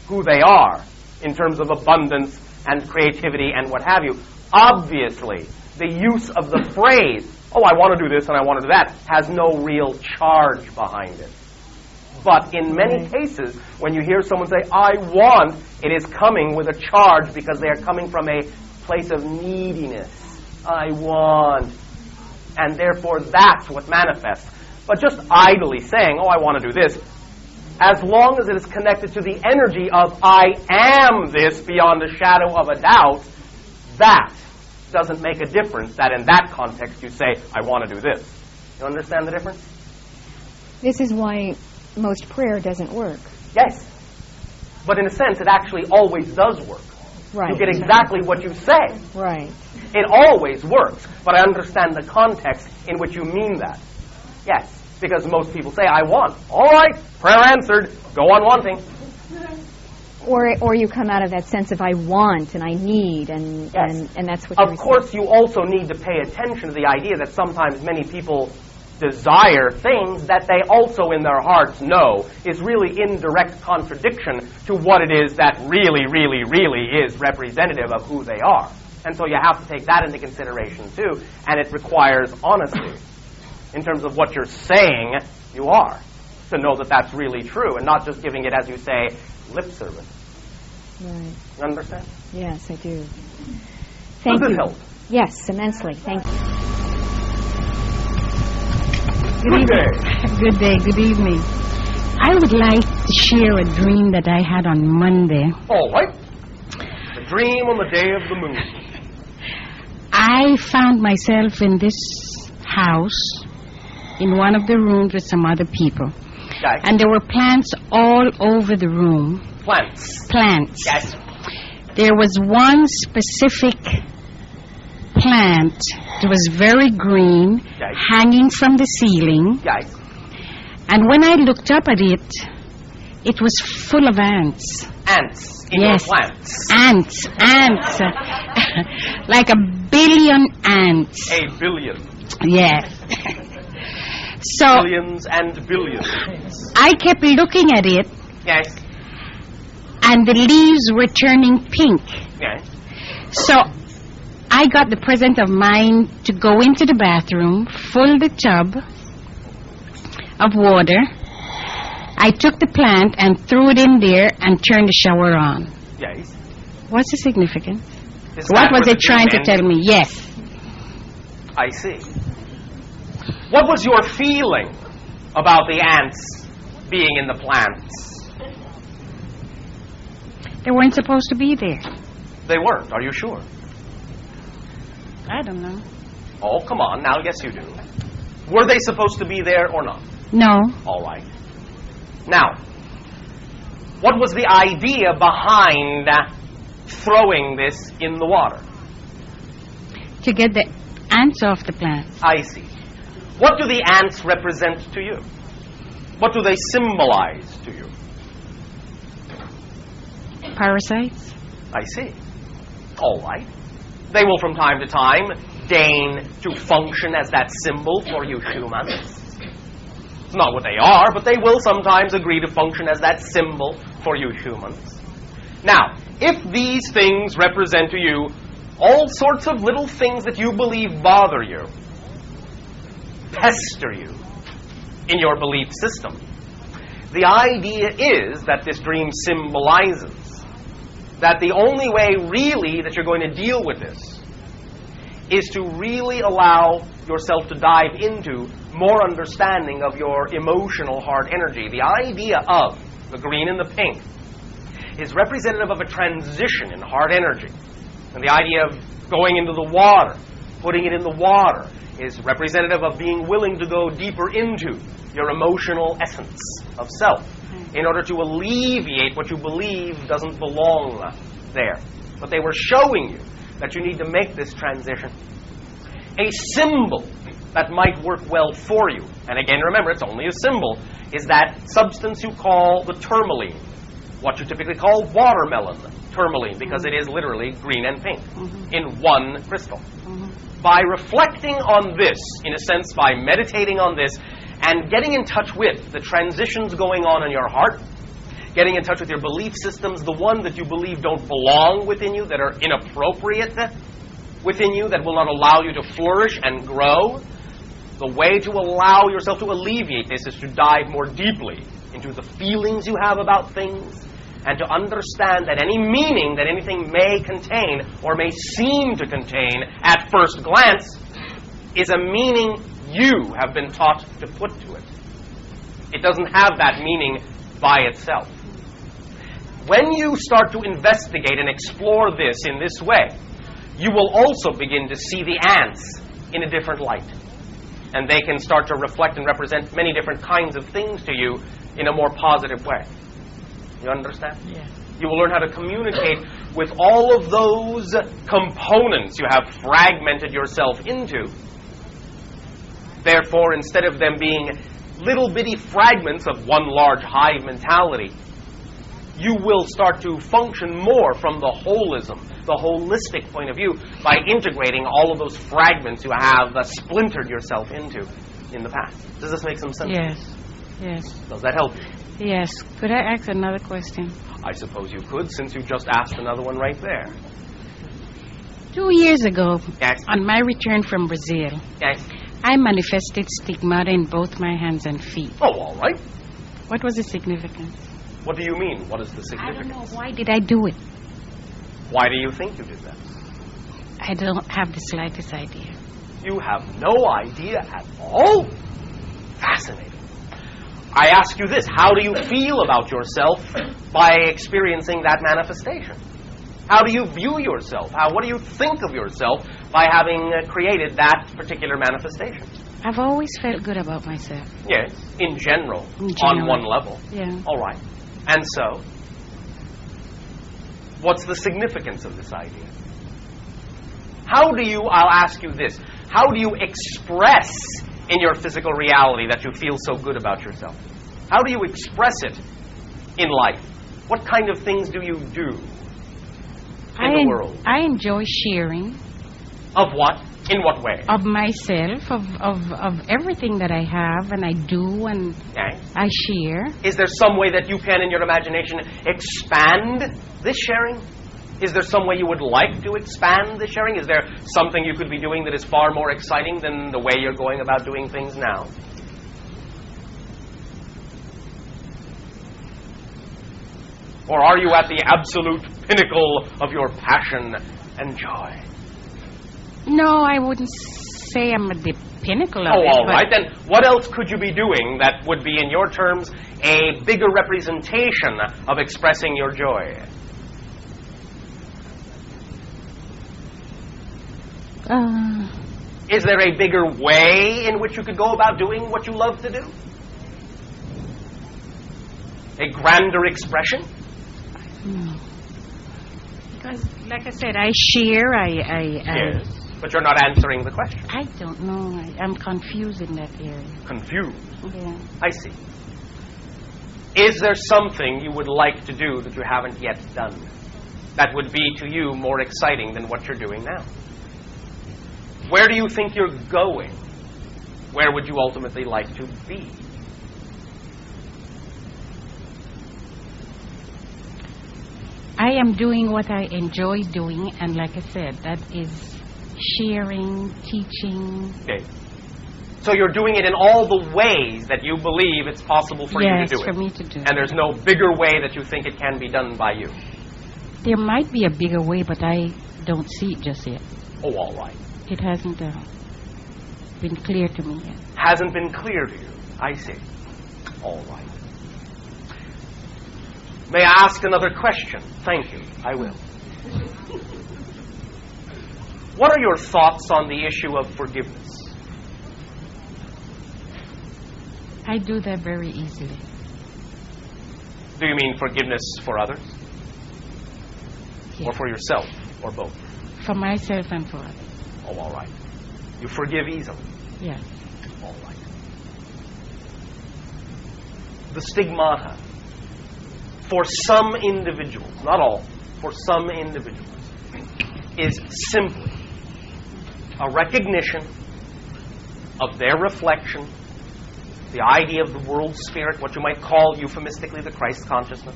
who they are in terms of abundance and creativity and what have you, obviously, the use of the phrase, oh, I want to do this and I want to do that, has no real charge behind it. But in many cases, when you hear someone say, I want, it is coming with a charge because they are coming from a place of neediness. I want. And therefore, that's what manifests. But just idly saying, oh, I want to do this, as long as it is connected to the energy of I am this beyond a shadow of a doubt, that doesn't make a difference that in that context you say, I want to do this. You understand the difference? This is why most prayer doesn't work. Yes. But in a sense, it actually always does work. Right. You get exactly what you say. Right. It always works, but I understand the context in which you mean that. Yes, because most people say, I want. All right, prayer answered. Go on wanting. Or you come out of that sense of I want and I need, and that's what you're saying. Of course, you also need to pay attention to the idea that sometimes many people desire things that they also in their hearts know is really in direct contradiction to what it is that really, really, really is representative of who they are. And so you have to take that into consideration too, and it requires honesty in terms of what you're saying you are, to know that that's really true, and not just giving it, as you say, lip service. Right. You understand? Yes, I do. Thank you. Does it help? Yes, immensely. Thank you. Good day. Good day. Good evening. I would like to share a dream that I had on Monday. All right. The dream on the day of the moon. I found myself in this house, in one of the rooms with some other people. Yes. And there were plants all over the room. Plants. Plants. Yes. There was one specific plant that was very green, yes, hanging from the ceiling. Yes. And when I looked up at it, it was full of ants. Ants in yes. your plants. Ants. Like 1 billion ants. 1 billion. Yes. So billions and billions. I kept looking at it. Yes. And the leaves were turning pink. Yes. So I got the presence of mind to go into the bathroom, fill the tub of water. I took the plant and threw it in there and turned the shower on. Yes. What's the significance? Is What that was where it the trying to dream tell ended? me? Yes. I see. What was your feeling about the ants being in the plants? They weren't supposed to be there. They weren't, are you sure? I don't know. Oh, come on, now, yes you do. Were they supposed to be there or not? No. All right. Now, what was the idea behind throwing this in the water? To get the ants off the plant. I see. What do the ants represent to you? What do they symbolize to you? Parasites. I see. All right. They will from time to time deign to function as that symbol for you humans. It's not what they are, but they will sometimes agree to function as that symbol for you humans. Now, if these things represent to you all sorts of little things that you believe bother you, pester you in your belief system, the idea is that this dream symbolizes that the only way really that you're going to deal with this is to really allow yourself to dive into more understanding of your emotional heart energy. The idea of the green and the pink is representative of a transition in heart energy. And the idea of going into the water, putting it in the water, is representative of being willing to go deeper into your emotional essence of self in order to alleviate what you believe doesn't belong there. But they were showing you that you need to make this transition. A symbol that might work well for you, and again, remember, it's only a symbol, is that substance you call the tourmaline, what you typically call watermelon tourmaline, because it is literally green and pink in one crystal. By reflecting on this, in a sense, by meditating on this, and getting in touch with the transitions going on in your heart, getting in touch with your belief systems, the ones that you believe don't belong within you, that are inappropriate within you, that will not allow you to flourish and grow, the way to allow yourself to alleviate this is to dive more deeply into the feelings you have about things, and to understand that any meaning that anything may contain or may seem to contain at first glance is a meaning you have been taught to put to it. It doesn't have that meaning by itself. When you start to investigate and explore this in this way, you will also begin to see the ants in a different light. And they can start to reflect and represent many different kinds of things to you in a more positive way. You understand? Yeah. You will learn how to communicate with all of those components you have fragmented yourself into. Therefore, instead of them being little bitty fragments of one large hive mentality, you will start to function more from the holism, the holistic point of view, by integrating all of those fragments you have splintered yourself into in the past. Does this make some sense? Yes. Yes. Does that help you? Yes. Could I ask another question? I suppose you could, since you just asked another one right there. 2 years ago, Yes. on my return from Brazil, Yes. I manifested stigmata in both my hands and feet. Oh, all right. What was the significance? What do you mean? What is the I significance? don't know. Why did I do it? Why do you think you did that? I don't have the slightest idea. You have no idea at all? Fascinating. I ask you this, how do you feel about yourself by experiencing that manifestation? How do you view yourself? What do you think of yourself by having created that particular manifestation? I've always felt good about myself. Yes, in general, In on general. one level. Yeah. All right. And so, what's the significance of this idea? How do you, I'll ask you this, how do you express in your physical reality that you feel so good about yourself? How do you express it in life? What kind of things do you do in the world? I enjoy sharing. Of what? In what way? Of myself, of everything that I have and I do and Okay. I share. Is there some way that you can, in your imagination, expand this sharing? Is there some way you would like to expand the sharing? Is there something you could be doing that is far more exciting than the way you're going about doing things now? Or are you at the absolute pinnacle of your passion and joy? No, I wouldn't say I'm at the pinnacle of it. Oh, all right. Then what else could you be doing that would be, in your terms, a bigger representation of expressing your joy? Is there a bigger way in which you could go about doing what you love to do? A grander expression? No. Because, like I said, I share, Yes, but you're not answering the question. I don't know. I'm confused in that area. Confused? Yeah. I see. Is there something you would like to do that you haven't yet done that would be to you more exciting than what you're doing now? Where do you think you're going? Where would you ultimately like to be? I am doing what I enjoy doing, and like I said, that is sharing, teaching. Okay. So you're doing it in all the ways that you believe it's possible for you to do it. Yes, for me to do. And there's no bigger way that you think it can be done by you. There might be a bigger way, but I don't see it just yet. Oh, all right. It hasn't been clear to me yet. Hasn't been clear to you. I see. All right. May I ask another question? Thank you. I will. What are your thoughts on the issue of forgiveness? I do that very easily. Do you mean forgiveness for others? Yes. Or for yourself? Or both? For myself and for others. Oh, all right. You forgive easily? Yes. All right. The stigmata for some individuals, not all, for some individuals, is simply a recognition of their reflection, the idea of the world spirit, what you might call euphemistically the Christ consciousness.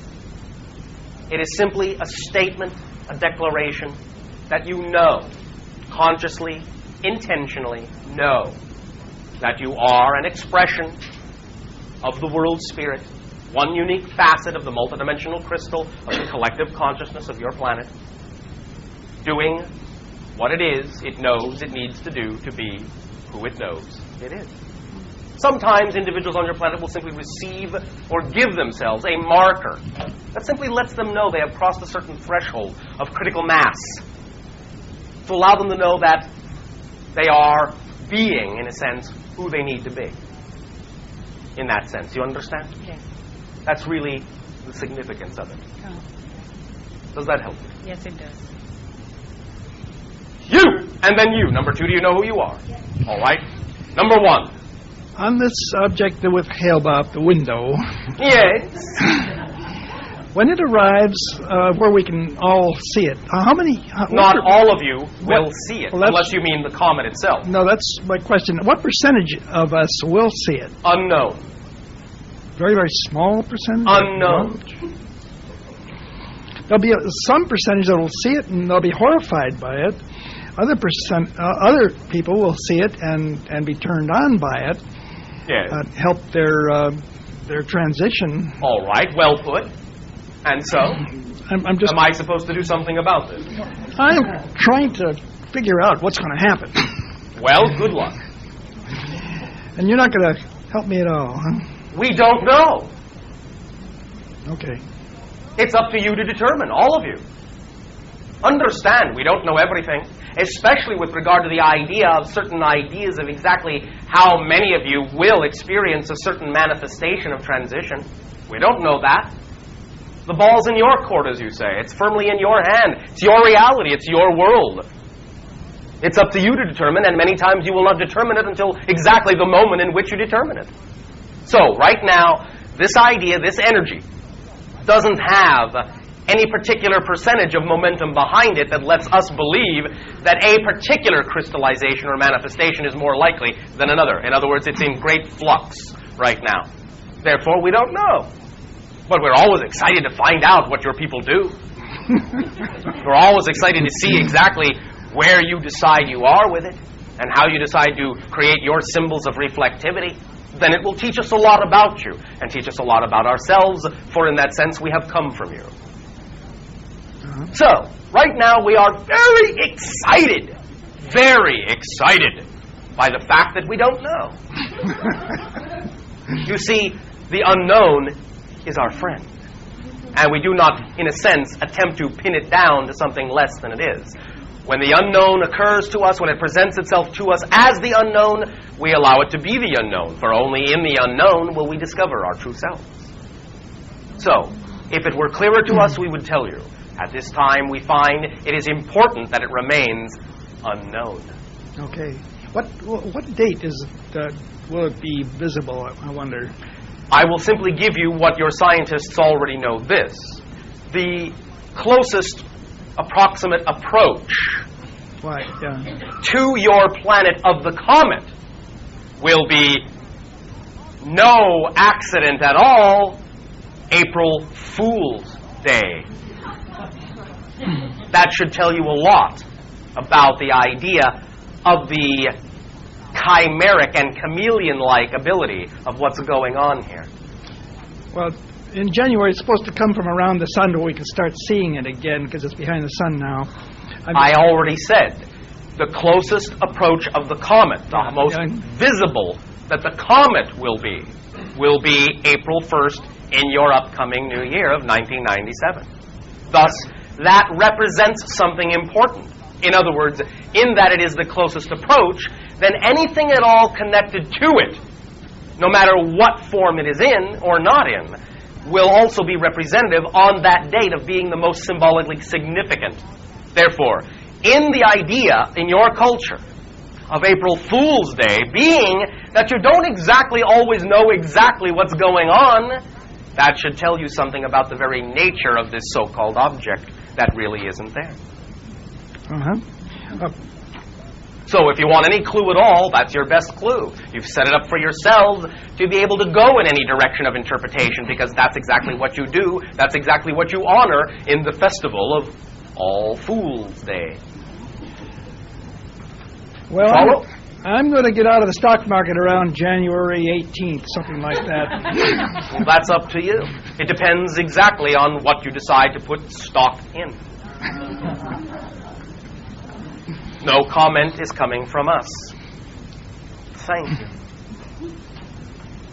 It is simply a statement, a declaration that you know, consciously, intentionally know, that you are an expression of the world spirit, one unique facet of the multidimensional crystal of the collective consciousness of your planet, doing what it is it knows it needs to do to be who it knows it is. Sometimes individuals on your planet will simply receive or give themselves a marker that simply lets them know they have crossed a certain threshold of critical mass, to allow them to know that they are being, in a sense, who they need to be. In that sense. You understand? Yes. That's really the significance of it. Oh. Does that help you? Yes, it does. You! And then you. Number two, do you know who you are? Yes. All right. Number one. On this subject with about the window. Yes. When it arrives where we can all see it, how many... Not all of you will see it, unless you mean the comet itself. No, that's my question. What percentage of us will see it? Unknown. Very, very small percentage? Unknown. There'll be some percentage that will see it and they'll be horrified by it. Other people will see it and be turned on by it. Yes. Help their transition. All right, well put. And so, I'm just... am I supposed to do something about this? I'm trying to figure out what's going to happen. Well, good luck. And you're not going to help me at all, huh? We don't know. Okay. It's up to you to determine, all of you. Understand, we don't know everything, especially with regard to the idea of certain ideas of exactly how many of you will experience a certain manifestation of transition. We don't know that. The ball's in your court, as you say. It's firmly in your hand. It's your reality. It's your world. It's up to you to determine, and many times you will not determine it until exactly the moment in which you determine it. So, right now, this idea, this energy, doesn't have any particular percentage of momentum behind it that lets us believe that a particular crystallization or manifestation is more likely than another. In other words, it's in great flux right now. Therefore, we don't know. But we're always excited to find out what your people do. We're always excited to see exactly where you decide you are with it and how you decide to create your symbols of reflectivity. then it will teach us a lot about you and teach us a lot about ourselves, for in that sense we have come from you. So, right now we are very excited by the fact that we don't know. You see, the unknown is our friend. And we do not, in a sense, attempt to pin it down to something less than it is. When the unknown occurs to us, when it presents itself to us as the unknown, we allow it to be the unknown, for only in the unknown will we discover our true selves. So, if it were clearer to us, we would tell you. At this time, we find it is important that it remains unknown. Okay. What date is will it be visible, I wonder? I will simply give you what your scientists already know this. The closest approximate approach to your planet of the comet will be no accident at all, April Fool's Day. That should tell you a lot about the idea of the chimeric and chameleon-like ability of what's going on here. Well, in January, it's supposed to come from around the sun where we can start seeing it again because it's behind the sun now. I already said the closest approach of the comet, the most visible that the comet will be April 1st in your upcoming new year of 1997. Thus, that represents something important. In other words, in that it is the closest approach, then anything at all connected to it, no matter what form it is in or not in, will also be representative on that date of being the most symbolically significant. Therefore, in the idea in your culture of April Fool's Day being that you don't exactly always know exactly what's going on, that should tell you something about the very nature of this so-called object that really isn't there. So if you want any clue at all, that's your best clue. You've set it up for yourselves to be able to go in any direction of interpretation, because that's exactly what you do. That's exactly what you honor in the festival of All Fool's Day. Well, I'm going to get out of the stock market around January 18th, something like that. Well, that's up to you. It depends exactly on what you decide to put stock in. No comment is coming from us. Thank you.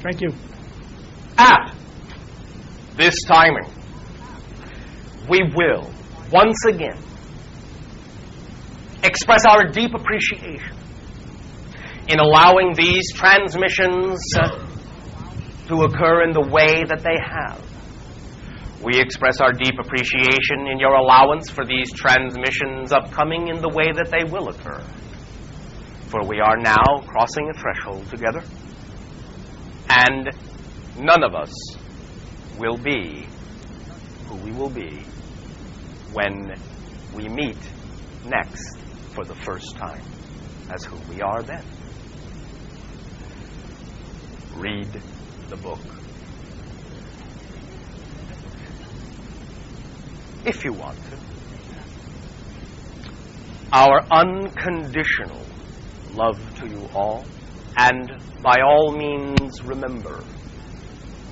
Thank you. At this timing, we will once again express our deep appreciation in allowing these transmissions to occur in the way that they have. We express our deep appreciation in your allowance for these transmissions upcoming in the way that they will occur. For we are now crossing a threshold together, and none of us will be who we will be when we meet next for the first time as who we are then. Read the book. If you want to. Our unconditional love to you all, and by all means remember,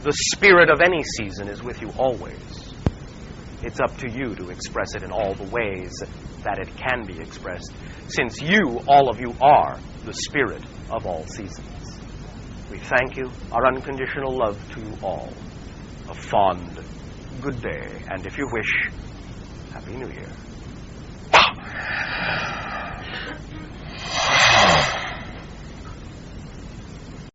the spirit of any season is with you always. It's up to you to express it in all the ways that it can be expressed, since you, all of you, are the spirit of all seasons. We thank you, our unconditional love to you all. A fond good day, and if you wish, Happy New Year.